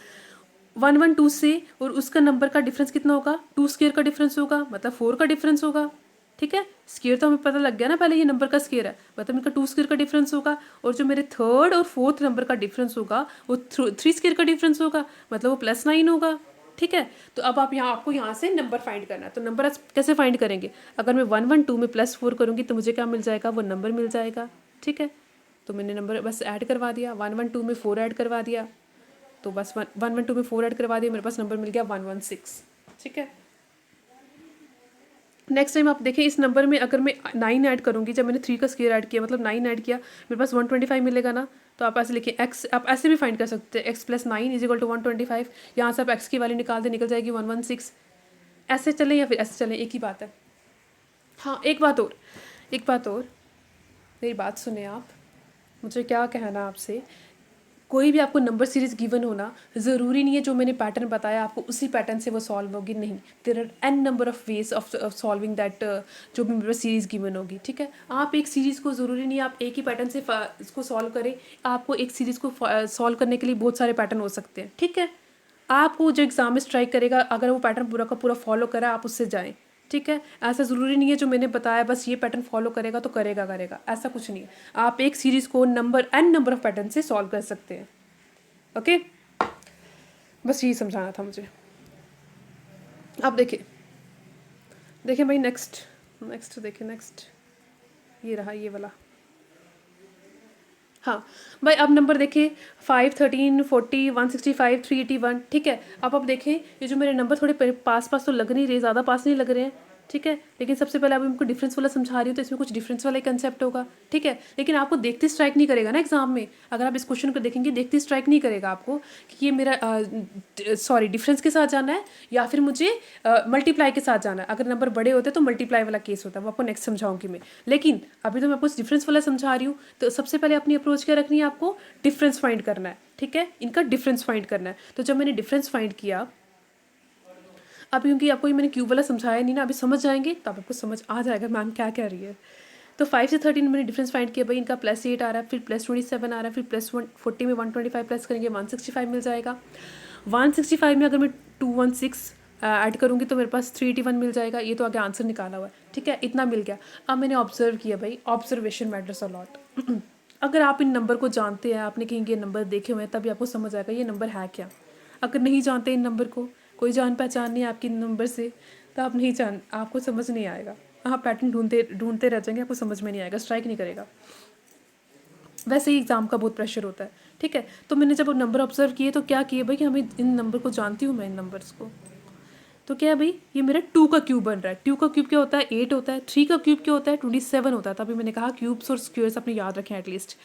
112 से, और उसका नंबर का डिफरेंस कितना होगा, 2 स्क्वायर का डिफरेंस होगा, मतलब 4 का डिफरेंस होगा, ठीक है। स्क्वायर तो हमें पता लग गया ना, पहले ये नंबर का स्क्वायर है, मतलब इनका 2 स्क्वायर का डिफरेंस होगा, और जो मेरे थर्ड और फोर्थ नंबर का डिफरेंस होगा वो 3 स्क्वायर का डिफरेंस होगा, मतलब वो +9 होगा, ठीक है। तो अब आपको यहाँ से नंबर फाइंड करना है, तो नंबर कैसे फाइंड करेंगे, अगर मैं 112 में +4 करूँगी तो मुझे क्या मिल जाएगा, वो नंबर मिल जाएगा, ठीक है। तो मैंने नंबर बस ऐड करवा दिया, 112 में 4 ऐड करवा दिया, तो बस 112 में 4 ऐड करवा दिया, मेरे पास नंबर मिल गया 116, ठीक है। नेक्स्ट टाइम आप देखें, इस नंबर में अगर मैं 9 ऐड करूँगी, जब मैंने 3 का स्क्वायर ऐड किया मतलब 9 ऐड किया, मेरे पास 125 मिलेगा ना। तो आप ऐसे लिखें x, आप ऐसे भी फाइंड कर सकते हैं, x + 9 = 125, यहाँ से आप x की वैल्यू निकाल दे, निकल जाएगी 116। ऐसे चलें या फिर ऐसे चलें, एक ही बात है। हाँ, एक बात और मेरी बात सुने आप, मुझे क्या कहना आपसे, कोई भी आपको नंबर सीरीज़ गिवन होना, ज़रूरी नहीं है जो मैंने पैटर्न बताया आपको उसी पैटर्न से वो सॉल्व होगी, नहीं। There are an number of ways of solving that जो भी मेरे पास सीरीज़ गिवन होगी, ठीक है। आप एक सीरीज़ को ज़रूरी नहीं है आप एक ही पैटर्न से इसको सॉल्व करें, आपको एक सीरीज़ को सॉल्व करने के लिए बहुत सारे पैटर्न हो सकते हैं, ठीक है। आपको जो एग्ज़ाम में स्ट्राइक करेगा, अगर वो पैटर्न पूरा का पूरा फॉलो करा, आप उससे जाएँ, ठीक है। ऐसा ज़रूरी नहीं है जो मैंने बताया बस ये पैटर्न फॉलो करेगा तो करेगा, ऐसा कुछ नहीं है। आप एक सीरीज़ को एन नंबर ऑफ पैटर्न से सॉल्व कर सकते हैं, ओके। बस यही समझाना था मुझे। अब देखिए भाई, नेक्स्ट देखिए, नेक्स्ट ये रहा, ये वाला। हाँ भाई, अब नंबर देखिए 5, 13, 40, 165, 381, ठीक है। अब देखें ये जो मेरे नंबर थोड़े पास तो लग नहीं रहे, ज़्यादा पास नहीं लग रहे हैं, ठीक है। लेकिन सबसे पहले अब इनको डिफरेंस वाला समझा रही हूँ तो इसमें कुछ डिफरेंस वाला कंसेप्ट होगा, ठीक है। लेकिन आपको देखते स्ट्राइक नहीं करेगा ना एग्जाम में, अगर आप इस क्वेश्चन को देखेंगे देखते स्ट्राइक नहीं करेगा आपको कि ये मेरा डिफरेंस के साथ जाना है या फिर मुझे मल्टीप्लाई के साथ जाना है। अगर नंबर बड़े होते तो मल्टीप्लाई वाला केस होता है, वो आपको नेक्स्ट समझाऊंगी मैं। लेकिन अभी तो मैं आपको डिफरेंस वाला समझा रही हूँ, तो सबसे पहले अपनी अप्रोच क्या रखनी है, आपको डिफरेंस फाइंड करना है, ठीक है। इनका डिफरेंस फाइंड करना है। तो जब मैंने डिफरेंस फाइंड किया, अब क्योंकि आपको ये मैंने क्यूब वाला समझाया नहीं ना, अभी समझ जाएंगे तब आपको समझ आ जाएगा मैम क्या कह रही है। तो 5 से 13 मैंने डिफरेंस फाइंड किया भाई, इनका +8 आ रहा है, फिर +27 आ रहा है, फिर +40 में 125 प्लस करेंगे 165 मिल जाएगा। 165 में अगर मैं 216 ऐड करूँगी तो मेरे पास 381 मिल जाएगा। ये तो आगे आंसर निकाला हुआ है, ठीक है, इतना मिल गया। अब मैंने ऑब्जर्व किया भाई, ऑब्जर्वेशन मैटर्स अ लॉट। अगर आप इन नंबर को जानते हैं, आपने कहीं ये नंबर देखे हुए हैं, तभी आपको समझ आएगा ये नंबर है क्या। अगर नहीं जानते इन नंबर को, कोई जान पहचान नहीं है आपकी नंबर से, तो आप नहीं जान, आपको समझ नहीं आएगा। आप पैटर्न ढूंढते रह जाएंगे, आपको समझ में नहीं आएगा, स्ट्राइक नहीं करेगा। वैसे ही एग्ज़ाम का बहुत प्रेशर होता है, ठीक है। तो मैंने जब नंबर ऑब्जर्व किए तो क्या किए भाई कि हमें इन नंबर को जानती हूँ मैं, इन नंबर्स को। तो क्या है भाई, ये मेरा 2 का क्यूब बन रहा है। 2 का क्यूब क्या होता है, 8 होता है। 3 का क्यूब क्या होता है, 27 होता है। तभी मैंने कहा क्यूब्स और स्क्वायर्स अपने याद रखें एटलीस्ट।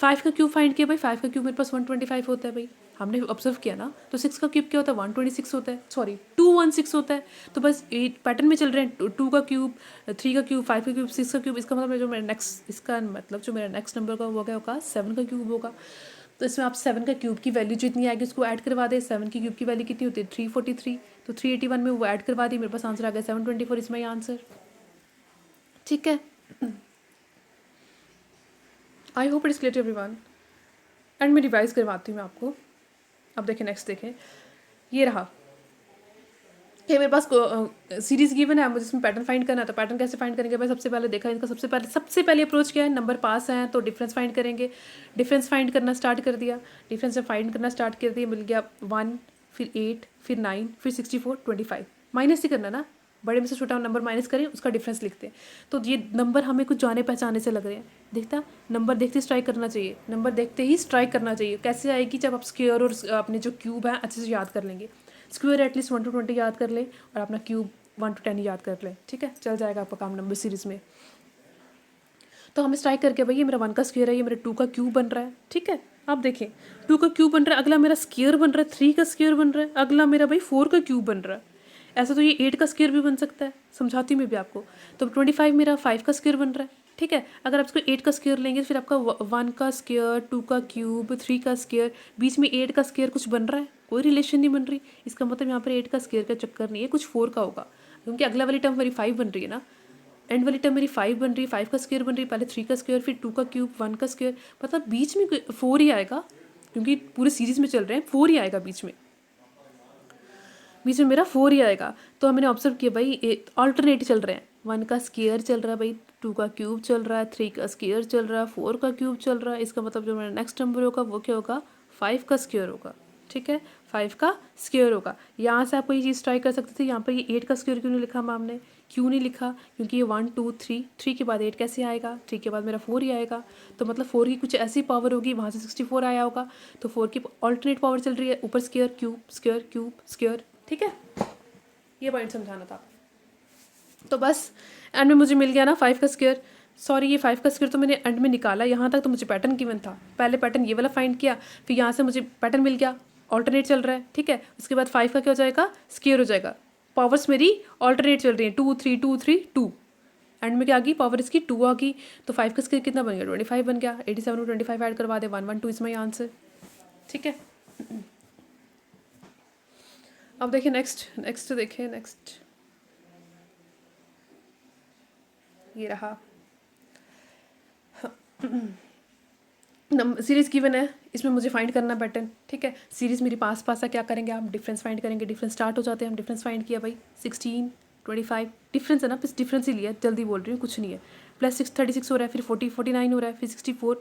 5 का क्यूब फाइंड किया भाई, 5 का क्यूब मेरे पास 125 होता है भाई, हमने ऑब्जर्व किया ना। तो 6 का क्यूब क्या होता है, 126 होता है, सॉरी 216 होता है। तो बस 8 पैटर्न में चल रहे हैं, 2 का क्यूब, 3 का क्यूब, 5 का क्यूब, 6 का क्यूब। इसका मतलब जो मेरा नेक्स्ट नंबर का वो क्या होगा, 7 का क्यूब होगा। तो इसमें आप 7 का क्यूब की वैल्यू जितनी आएगी उसको ऐड करवा दें। 7 की क्यूब की वैल्यू कितनी होती है, 343। तो 381 में वो ऐड करवा दी, मेरे पास आंसर आ गया 724। इसमें ये आंसर, ठीक है। I hope it is clear to everyone. And मैं रिवाइज करवाती हूँ मैं आपको। अब देखें, नेक्स्ट देखें, ये रहा कि मेरे पास सीरीज गिवन है, मुझे इसमें पैटर्न फाइंड करना है। तो पैटर्न कैसे फाइंड करेंगे भाई, सबसे पहले देखा इनका, सबसे पहले अप्रोच क्या है, नंबर पास हैं तो डिफरेंस फाइंड करेंगे। डिफरेंस फाइंड करना स्टार्ट कर दिया, डिफरेंस जब फाइंड करना स्टार्ट कर दिया, मिल गया 1, फिर 8, फिर 9, फिर 64, 25। माइनस ही करना ना, बड़े में से छोटा नंबर माइनस करें, उसका डिफरेंस लिखते हैं। तो ये नंबर हमें कुछ जाने पहचाने से लग रहे हैं, देखता नंबर देखते ही स्ट्राइक करना चाहिए, नंबर देखते ही स्ट्राइक करना चाहिए। कैसे आएगी, जब आप स्क्वायर और अपने जो क्यूब है अच्छे से याद कर लेंगे। स्क्वायर एटलीस्ट 1 to 20 याद कर लें और अपना क्यूब 1 to 10 याद कर लें, ठीक है, चल जाएगा आपका काम नंबर सीरीज़ में। तो हमें स्ट्राइक करके भाई ये मेरा 1 का स्क्वायर है, ये मेरा 2 का क्यूब बन रहा है, ठीक है। अब देखें 2 का क्यूब बन रहा है, अगला मेरा स्क्वायर बन रहा है, 3 का स्क्वायर बन रहा है, अगला मेरा भाई 4 का क्यूब बन रहा है। ऐसा तो ये 8 का स्क्वायर भी बन सकता है, समझाती हूँ मैं भी आपको। तो 25 मेरा 5 का स्क्वायर बन रहा है, ठीक है। अगर आप इसको 8 का स्क्वायर लेंगे फिर आपका 1 का स्क्वायर, 2 का क्यूब, 3 का स्क्वायर, बीच में 8 का स्क्वायर कुछ बन रहा है, कोई रिलेशन नहीं बन रही। इसका मतलब यहाँ पर 8 का स्क्वायर का चक्कर नहीं है, कुछ 4 का होगा, क्योंकि अगला वाली टर्म मेरी 5 बन रही है ना, एंड वाली टर्म मेरी 5 बन रही है, 5 का स्क्वायर बन रही है, पहले 3 का स्क्वायर, फिर 2 का क्यूब, 1 का स्क्वायर, मतलब बीच में 4 ही आएगा, क्योंकि पूरे सीरीज में चल रहे हैं, 4 ही आएगा बीच में मेरा 4 ही आएगा। तो मैंने ऑब्जर्व किया भाई ऑल्टरनेट चल रहे हैं, 1 का स्क्वायर चल रहा है भाई, 2 का क्यूब चल रहा है, 3 का स्क्वायर चल रहा है, 4 का क्यूब चल रहा है। इसका मतलब जो मेरा नेक्स्ट नंबर होगा वो क्या होगा, 5 का स्क्वायर होगा, ठीक है, 5 का स्क्वायर होगा। यहाँ से आपको ये चीज़ ट्राई कर सकते थे, यहाँ पर ये 8 का स्क्वायर क्यों नहीं लिखा मैम ने, क्यों नहीं लिखा, क्योंकि ये 1 2 3 के बाद 8 कैसे आएगा, 3 के बाद मेरा 4 ही आएगा। तो मतलब 4 की कुछ ऐसी पावर होगी, वहाँ से 64 आया होगा, तो 4 की ऑल्टरनेट पावर चल रही है, ऊपर स्क्वायर क्यूब स्क्वायर, ठीक है। ये पॉइंट समझाना था। तो बस एंड में मुझे मिल गया ना 5 का स्क्वायर, सॉरी ये 5 का स्क्वायर तो मैंने एंड में निकाला, यहाँ तक तो मुझे पैटर्न गिवन था, पहले पैटर्न ये वाला फाइंड किया, फिर यहाँ से मुझे पैटर्न मिल गया, ऑल्टरनेट चल रहा है, ठीक है। उसके बाद 5 का क्या हो जाएगा, स्क्वायर हो जाएगा, पावर्स मेरी ऑल्टरनेट चल रही है, 2 3 2 3 2, एंड में क्या आ गई, पावर इसकी 2 आ गई। तो 5 का स्क्वायर कितना बन गया, 25 बन गया। 87 में 25 ऐड करवा दे, 112 इज माई आंसर, ठीक है। अब देखिए नेक्स्ट देखिए नेक्स्ट, ये रहा नंबर सीरीज़ गिवन है, इसमें मुझे फाइंड करना पैटर्न। ठीक है, सीरीज़ मेरी पास पास है, क्या करेंगे आप, डिफरेंस फाइंड करेंगे। डिफरेंस स्टार्ट हो जाते हैं, हम डिफरेंस फाइंड किया भाई 16 25, डिफरेंस है ना, बस डिफरेंस ही लिया, जल्दी बोल रही हूँ, कुछ नहीं है। प्लस 36 हो रहा है, फिर 49 हो रहा है, फिर 64,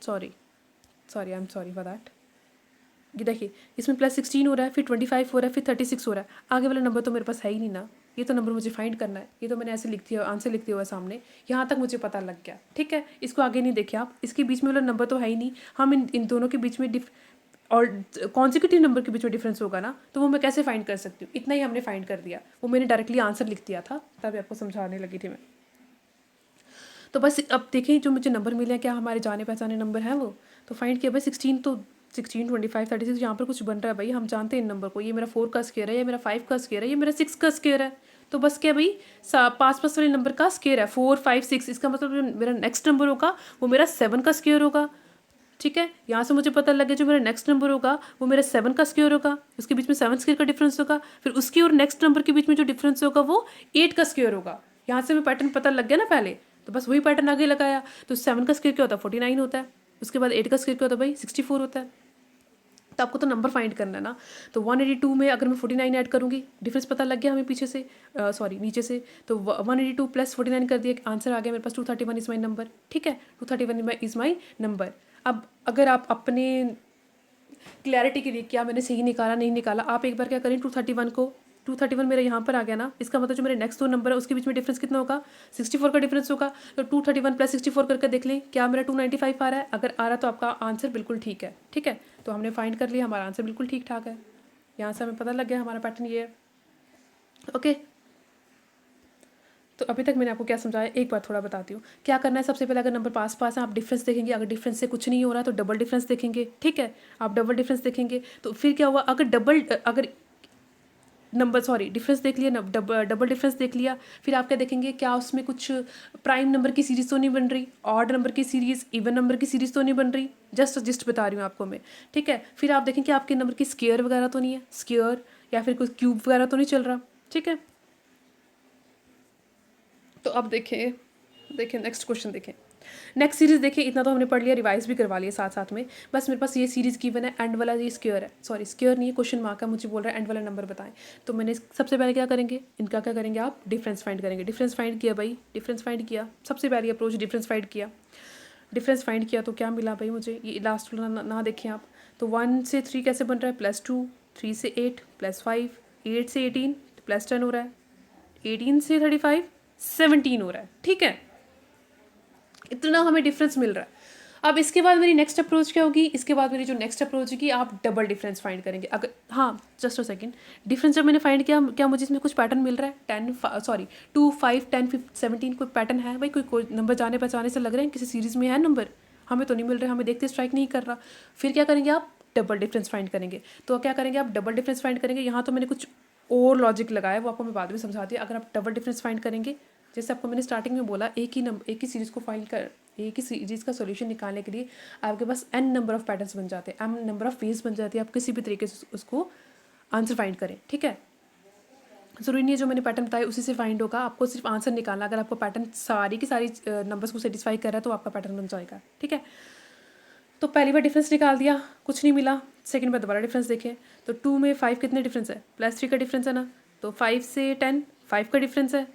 sorry I am sorry for that. ये देखिए इसमें प्लस 16 हो रहा है, फिर 25 हो रहा है, फिर 36 हो रहा है। आगे वाला नंबर तो मेरे पास है ही नहीं ना, ये तो नंबर मुझे फाइंड करना है। ये तो मैंने ऐसे लिख दिया, आंसर लिख दिया हुआ सामने, यहाँ तक मुझे पता लग गया। ठीक है, इसको आगे नहीं देखे आप, इसके बीच में वाला नंबर तो है ही नहीं। हम इन दोनों के बीच में और कॉन्जिक्यूटिव नंबर के बीच में डिफरेंस होगा ना, तो वो मैं कैसे फाइंड कर सकती हूँ। इतना ही हमने फाइंड कर दिया, वो मैंने डायरेक्टली आंसर लिख दिया था, तभी आपको समझाने लगी थी मैं। तो बस अब देखें जो मुझे नंबर मिले हैं, क्या हमारे जाने पहचाने नंबर हैं वो। तो फाइंड किया भाई 16, तो 16 25 36 यहाँ पर कुछ बन रहा है भाई, हम जानते हैं इन नंबर को। ये मेरा 4 का स्क्वायर है, ये मेरा 5 का स्क्वायर है, ये मेरा 6 का स्क्वायर है। तो बस क्या भाई पास पास वाले नंबर का स्क्वायर है 4 5 6, इसका मतलब जो मेरा नेक्स्ट नंबर होगा वो मेरा 7 का स्क्वायर होगा। ठीक है, यहाँ से मुझे पता लगे जो मेरा नेक्स्ट नंबर होगा वो मेरा 7 का स्क्वायर होगा, उसके बीच में 7 स्क्वायर का डिफरेंस होगा, फिर उसकी और नेक्स्ट नंबर के बीच में जो डिफरेंस होगा वो 8 का स्क्वायर होगा। यहाँ से मैं पैटर्न पता लग गया ना पहले, तो बस वही पैटर्न आगे लगाया। तो 7 का स्क्वायर क्या होता है 49 होता है, उसके बाद 8 का स्क्वायर क्या होता है भाई 64 होता है। तो आपको तो नंबर फाइंड करना है ना। तो 182 में अगर मैं 49 ऐड करूँगी, डिफरेंस पता लग गया हमें पीछे से, सॉरी नीचे से, तो 182 प्लस 49 कर दिया, आंसर आ गया मेरे पास 231 इज़ माई नंबर। ठीक है, 231 इज़ माई नंबर। अब अगर आप अपने क्लैरिटी के लिए क्या मैंने सही निकाला नहीं निकाला, आप एक बार क्या करें 231 को, 231 मेरा यहाँ पर आ गया ना, इसका मतलब जो मेरे नेक्स्ट दो नंबर है उसके बीच में डिफरेंस कितना होगा 64 का डिफरेंस होगा। तो 231 प्लस 64 करके देख लें क्या मेरा 295 आ रहा है। अगर आ रहा तो आपका आंसर बिल्कुल ठीक है। ठीक है, तो हमने फाइंड कर लिया, हमारा आंसर बिल्कुल ठीक ठाक है। यहाँ से हमें पता लग गया हमारा पैटर्न ये है। ओके, तो अभी तक मैंने आपको क्या समझाया, एक बार थोड़ा बताती हूँ क्या करना है। सबसे पहले अगर नंबर पास पास है आप डिफरेंस देखेंगे, अगर डिफरेंस से कुछ नहीं हो रहा तो डबल डिफरेंस देखेंगे। ठीक है, आप डबल डिफरेंस देखेंगे तो फिर क्या हुआ, अगर नंबर सॉरी डिफरेंस देख लिया, डबल डिफरेंस देख लिया, फिर आप क्या देखेंगे क्या उसमें कुछ प्राइम नंबर की सीरीज़ तो नहीं बन रही, ऑड नंबर की सीरीज़, इवन नंबर की सीरीज़ तो नहीं बन रही, जस्ट बता रही हूँ आपको मैं। ठीक है, फिर आप देखेंगे आपके नंबर की स्क्वायर वगैरह तो नहीं है, स्क्वायर या फिर कुछ क्यूब वगैरह तो नहीं चल रहा। ठीक है, तो अब देखें नेक्स्ट क्वेश्चन देखें, नेक्स्ट सीरीज़ देखें। इतना तो हमने पढ़ लिया, रिवाइज भी करवा लिया साथ साथ में। बस मेरे पास ये सीरीज़ गिवन है, एंड वाला ये स्क्वायर है, सॉरी स्क्वायर नहीं है, क्वेश्चन मार्क है, मुझे बोल रहा है एंड वाला नंबर बताएं। तो मैंने सबसे पहले क्या करेंगे, इनका क्या करेंगे आप डिफरेंस फाइंड करेंगे। डिफरेंस फाइंड किया भाई, डिफरेंस फाइंड किया, सबसे पहली अप्रोच डिफरेंस फाइंड किया। डिफरेंस फाइंड किया तो क्या मिला भाई मुझे, ये लास्ट वाला ना देखें आप। तो 1 से 3 कैसे बन रहा है +2, 3 से 8 +5, 8 से 18 +10 हो रहा है, 18 से 35 17 हो रहा है। ठीक है, इतना हमें डिफरेंस मिल रहा है। अब इसके बाद मेरी नेक्स्ट अप्रोच क्या होगी, इसके बाद मेरी जो नेक्स्ट अप्रोच होगी आप डबल डिफरेंस फाइंड करेंगे। अगर हाँ जस्ट अ सेकंड, डिफरेंस जब मैंने फाइंड किया क्या मुझे इसमें कुछ पैटर्न मिल रहा है 2 5 10 17 कोई पैटर्न है भाई, कोई नंबर जाने पहचाने से लग रहे हैं किसी सीरीज़ में है नंबर, हमें तो नहीं मिल रहा, हमें देखते स्ट्राइक नहीं कर रहा। फिर क्या करेंगे आप डबल डिफरेंस फाइंड करेंगे। तो क्या करेंगे आप डबल डिफरेंस फाइंड करेंगे। यहाँ तो मैंने कुछ और लॉजिक लगाया, वो आपको मैं बाद में समझा दिया। अगर आप डबल डिफरेंस फाइंड करेंगे, जैसे आपको मैंने स्टार्टिंग में बोला एक ही सीरीज़ को फाइंड कर, एक ही सीरीज़ का सॉल्यूशन निकालने के लिए आपके पास n नंबर ऑफ पैटर्न्स बन जाते हैं, n नंबर ऑफ वेज बन जाती है, आप किसी भी तरीके से उसको आंसर फाइंड करें। ठीक है, ज़रूरी नहीं है जो मैंने पैटर्न बताया उसी से फाइंड होगा, आपको सिर्फ आंसर निकालना। अगर आपको पैटर्न सारी की सारी नंबर्स को सेटिस्फाई कर रहा है तो आपका पैटर्न बन जाएगा। ठीक है, तो पहली बार डिफरेंस निकाल दिया, कुछ नहीं मिला। सेकंड बार दोबारा डिफरेंस देखें तो 2 में 5 कितने डिफरेंस है, +3 का डिफरेंस है ना। तो 5 से 10 5 का डिफरेंस है।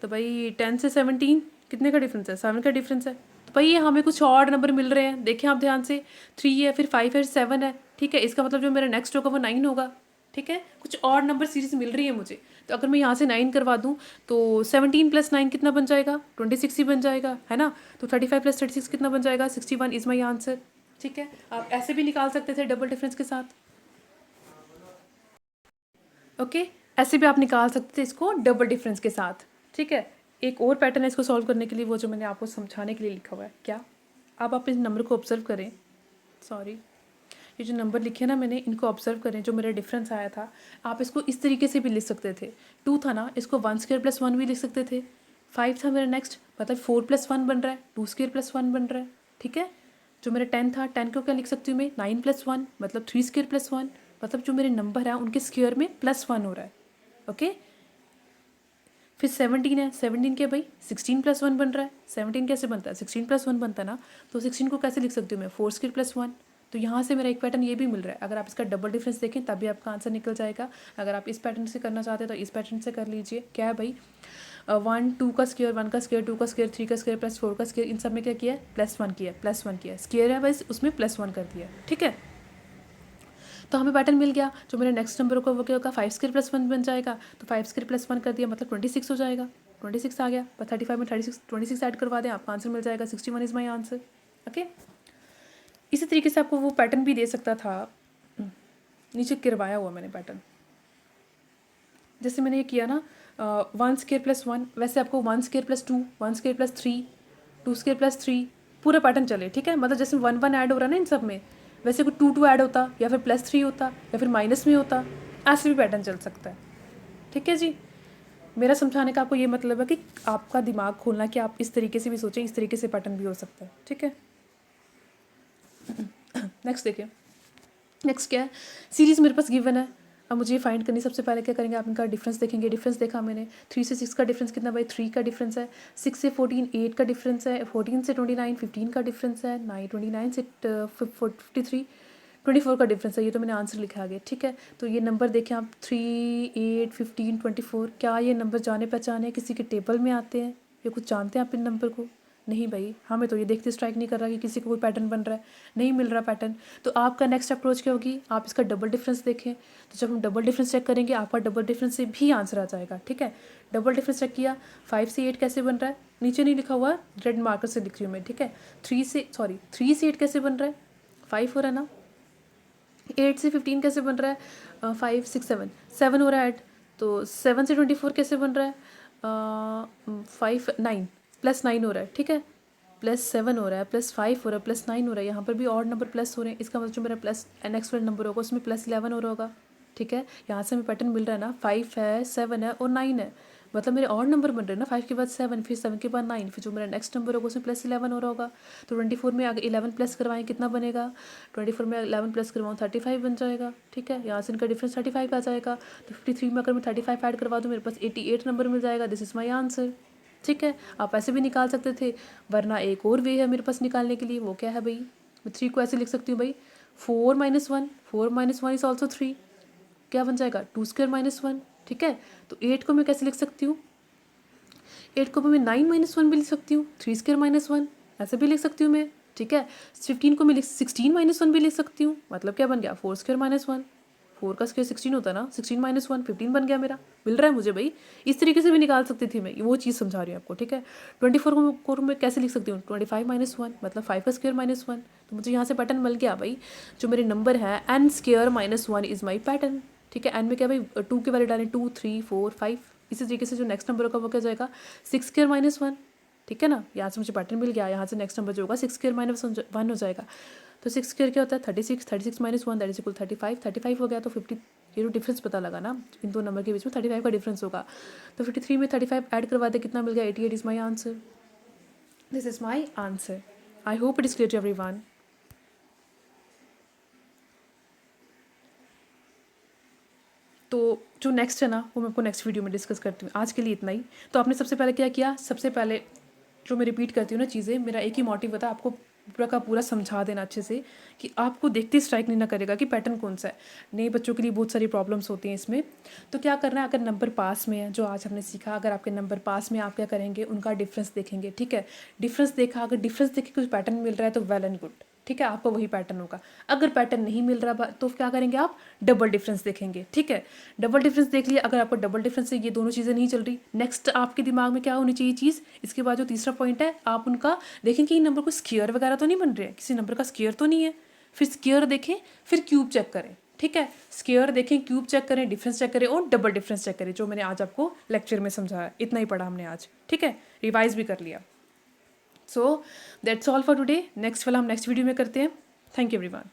तो भाई 10 से 17 कितने का डिफरेंस है, 7 का डिफरेंस है। तो भाई ये हमें कुछ और नंबर मिल रहे हैं, देखें आप ध्यान से, 3 है, फिर 5 है, 7 है। ठीक है, इसका मतलब जो मेरा नेक्स्ट होगा वो 9 होगा। ठीक है, कुछ और नंबर सीरीज मिल रही है मुझे। तो अगर मैं यहाँ से 9 करवा दूँ तो 17 + 9 कितना बन जाएगा, 26 ही बन जाएगा, है ना। तो 35 + 36 कितना बन जाएगा, 61 इज़ माई आंसर। ठीक है, आप ऐसे भी निकाल सकते थे डबल डिफरेंस के साथ। ओके, ऐसे भी आप निकाल सकते थे इसको डबल डिफरेंस के साथ। ठीक है, एक और पैटर्न है इसको सॉल्व करने के लिए, वो जो मैंने आपको समझाने के लिए लिखा हुआ है। क्या अब आप इस नंबर को ऑब्जर्व करें, सॉरी ये जो नंबर लिखे ना मैंने, इनको ऑब्जर्व करें। जो मेरा डिफरेंस आया था आप इसको इस तरीके से भी लिख सकते थे। 2 था ना, इसको 1² + 1 भी लिख सकते थे। 5 था मेरा नेक्स्ट, मतलब 4 + 1 बन रहा है, 2² + 1 बन रहा है। ठीक है, जो मेरा 10 था, 10 को क्या लिख सकती हूँ मैं, 9 + 1 मतलब 3² + 1, मतलब जो मेरे नंबर है उनके स्क्वायर में +1 हो रहा है। ओके, फिर 17 है, 17 क्या भाई, 16 + 1 बन रहा है। 17 कैसे बनता है, 16 + 1 बनता है ना, तो 16 को कैसे लिख सकती हूँ मैं, 4² + 1। तो यहाँ से मेरा एक पैटर्न ये भी मिल रहा है। अगर आप इसका डबल डिफरेंस देखें तभी आपका आंसर निकल जाएगा। अगर आप इस पैटर्न से करना चाहते हैं तो इस पैटर्न से कर लीजिए। क्या है भाई, 1 2 का स्क्वायर, 1 का स्क्वायर, 2 का स्क्वायर, 3 का स्क्वायर प्लस 4 का स्क्वायर, इन सब में क्या किया है, +1 किया है, +1 किया है। स्क्वायर है बस, उसमें +1 कर दिया। ठीक है, तो हमें पैटर्न मिल गया। जो मेरे नेक्स्ट नंबर होगा वो क्या होगा, 5² + 1 बन जाएगा। तो 5² + 1 कर दिया मतलब 26 हो जाएगा। 26 आ गया, पर 35 में 26 ऐड करवा दें, आपका आंसर मिल जाएगा। 61 इज़ माई आंसर। ओके, इसी तरीके से आपको वो पैटर्न भी दे सकता था। नीचे करवाया हुआ मैंने पैटर्न, जैसे मैंने ये किया ना, 1² + 1, वैसे आपको 1² + 2, 1² + 3, 2² + 3 पूरा पैटर्न चले। ठीक है, मतलब जैसे 1 1 ऐड हो रहा है ना इन सब में, वैसे कोई 2 2 ऐड होता, या फिर +3 होता, या फिर माइनस में होता, ऐसे भी पैटर्न चल सकता है। ठीक है जी, मेरा समझाने का आपको ये मतलब है कि आपका दिमाग खोलना, कि आप इस तरीके से भी सोचें, इस तरीके से पैटर्न भी हो सकता है। ठीक है, नेक्स्ट देखिए, नेक्स्ट क्या है, सीरीज़ मेरे पास गिवन है। अब मुझे ये फाइंड करनी, सबसे पहले क्या करेंगे, आप इनका डिफरेंस देखेंगे। डिफरेंस देखा मैंने, 3 से 6 का डिफरेंस कितना भाई, 3 का डिफरेंस है। 6 से 14 8 का डिफरेंस है। 14 से 29 15 का डिफरेंस है। 29 से 53 24 का डिफरेंस है। ये तो मैंने आंसर लिखा आगे। ठीक है, तो ये नंबर देखें आप, 3 8 15 24, क्या ये नंबर जाने पहचाने, किसी के टेबल में आते हैं, या कुछ जानते हैं आप इन नंबर को? नहीं भाई, हमें तो ये देखते स्ट्राइक नहीं कर रहा कि किसी को कोई पैटर्न बन रहा है, नहीं मिल रहा पैटर्न। तो आपका नेक्स्ट अप्रोच क्या होगी, आप इसका डबल डिफरेंस देखें। तो जब हम डबल डिफरेंस चेक करेंगे, आपका डबल डिफरेंस से भी आंसर आ जाएगा। ठीक है, डबल डिफरेंस चेक किया, 5 से 8 कैसे बन रहा है, नीचे नहीं लिखा हुआ, रेड मार्कर से लिख रही हूँ मैं। ठीक है, 3 से 8 कैसे बन रहा है, 5 हो रहा है ना। 8 से 15 कैसे बन रहा है, 5 6 7 7 हो रहा है ऐड। तो 7 से 24 कैसे बन रहा है, 5 9 +9 हो रहा है। ठीक है, +7 हो रहा है, +5 हो रहा है, +9 हो रहा है। यहाँ पर भी और नंबर प्लस हो रहे हैं, इसका मतलब जो मेरा प्लस नेक्स्ट वाला नंबर होगा उसमें +11 हो रहा होगा। ठीक है, यहाँ से हमें पैटर्न मिल रहा है ना, 5 है, 7 है और 9 है, मतलब मेरे और नंबर बन रहे हैं ना, 5 के बाद 7, फिर 7 के बाद 9, फिर जो मेरा नेक्स्ट नंबर होगा उसमें +11 हो रहा होगा। तो 24 में अगर 11 प्लस करवाएं कितना बनेगा, 24 में 11 प्लस करवाऊँ 35 बन जाएगा। ठीक है, यहाँ से इनका डिफरेंस 35 आ जाएगा। तो 53 में अगर मैं 35 ऐड करवा दूँ, मेरे पास 88 नंबर मिल जाएगा। This is my answer. ठीक है, आप ऐसे भी निकाल सकते थे, वरना एक और वे है मेरे पास निकालने के लिए। वो क्या है भाई, मैं 3 को ऐसे लिख सकती हूँ भाई, 4 - 1, 4 - 1 इज़ ऑल्सो 3, क्या बन जाएगा, 2² - 1। ठीक है, तो 8 को मैं कैसे लिख सकती हूँ, 8 को मैं 9 - 1 भी लिख सकती हूँ, 3² - 1 ऐसे भी लिख सकती हूँ मैं। ठीक है, 15 को मैं 16 - 1 भी लिख सकती हूँ, मतलब क्या बन गया, 4² - 1, 4 का स्क्वायर 16 होता है ना, 16 - 1 15 बन गया मेरा, मिल रहा है मुझे भाई। इस तरीके से भी निकाल सकती थी मैं, वो चीज़ समझा रही हूँ आपको। ठीक है, 24 को मैं कैसे लिख सकती हूँ, 25 - 1 मतलब 5 का स्क्वायर -1। तो मुझे यहाँ से पैटर्न मिल गया भाई, जो मेरे नंबर है n² - 1 इज़ माई पैटर्न। ठीक है, एन में क्या भाई, 2 की वैल्यू डालें, 2 3 4 5। इसी तरीके से जो नेक्स्ट नंबर होगा वो क्या जाएगा, 6² - 1। ठीक है ना, यहाँ से मुझे पैटर्न मिल गया, यहाँ से नेक्स्ट नंबर जो होगा 6² - 1 हो जाएगा। तो 6² क्या होता है, 36, 36 - 1 दैट इज इक्वल 35, 35 हो गया। तो 50, ये जो डिफरेंस पता लगा ना इन दो नंबर के बीच में, 35 का डिफरेंस होगा। तो 53 में 35 ऐड करवा दे, कितना मिल गया, 88 is my answer. This is my answer. I hope it is clear to everyone. तो जो नेक्स्ट है ना, वो मैं आपको नेक्स्ट वीडियो में डिस्कस करती हूँ। आज के लिए इतना ही। तो आपने सबसे पहले क्या किया, सबसे पहले जो मैं रिपीट करती हूँ ना चीज़ें, मेरा एक ही मोटिव होता है, आपको पूरा का पूरा समझा देना अच्छे से, कि आपको देखते स्ट्राइक नहीं ना करेगा कि पैटर्न कौन सा है। नए बच्चों के लिए बहुत सारी प्रॉब्लम्स होती हैं इसमें। तो क्या करना है, अगर नंबर पास में है, जो आज हमने सीखा, अगर आपके नंबर पास में, आप क्या करेंगे, उनका डिफरेंस देखेंगे। ठीक है, डिफरेंस देखा, अगर डिफरेंस देख के कुछ पैटर्न मिल रहा है तो वेल एंड गुड। ठीक है, आपको वही पैटर्न होगा। अगर पैटर्न नहीं मिल रहा तो क्या करेंगे, आप डबल डिफरेंस देखेंगे। ठीक है, डबल डिफरेंस देख लिया, अगर आपको डबल डिफरेंस से ये दोनों चीज़ें नहीं चल रही, नेक्स्ट आपके दिमाग में क्या होनी चाहिए चीज़, इसके बाद जो तीसरा पॉइंट है, आप उनका देखें कि इन नंबर को स्क्वायर वगैरह तो नहीं बन रहे हैं, किसी नंबर का स्क्वायर तो नहीं है। फिर स्क्वायर देखें, फिर क्यूब चेक करें। ठीक है, स्क्वायर देखें, क्यूब चेक करें, डिफरेंस चेक करें और डबल डिफरेंस चेक करें, जो मैंने आज आपको लेक्चर में समझाया। इतना ही पढ़ा हमने आज। ठीक है, रिवाइज भी कर लिया। So that's all for today. Next वाला हम नेक्स्ट वीडियो में करते हैं। Thank you everyone.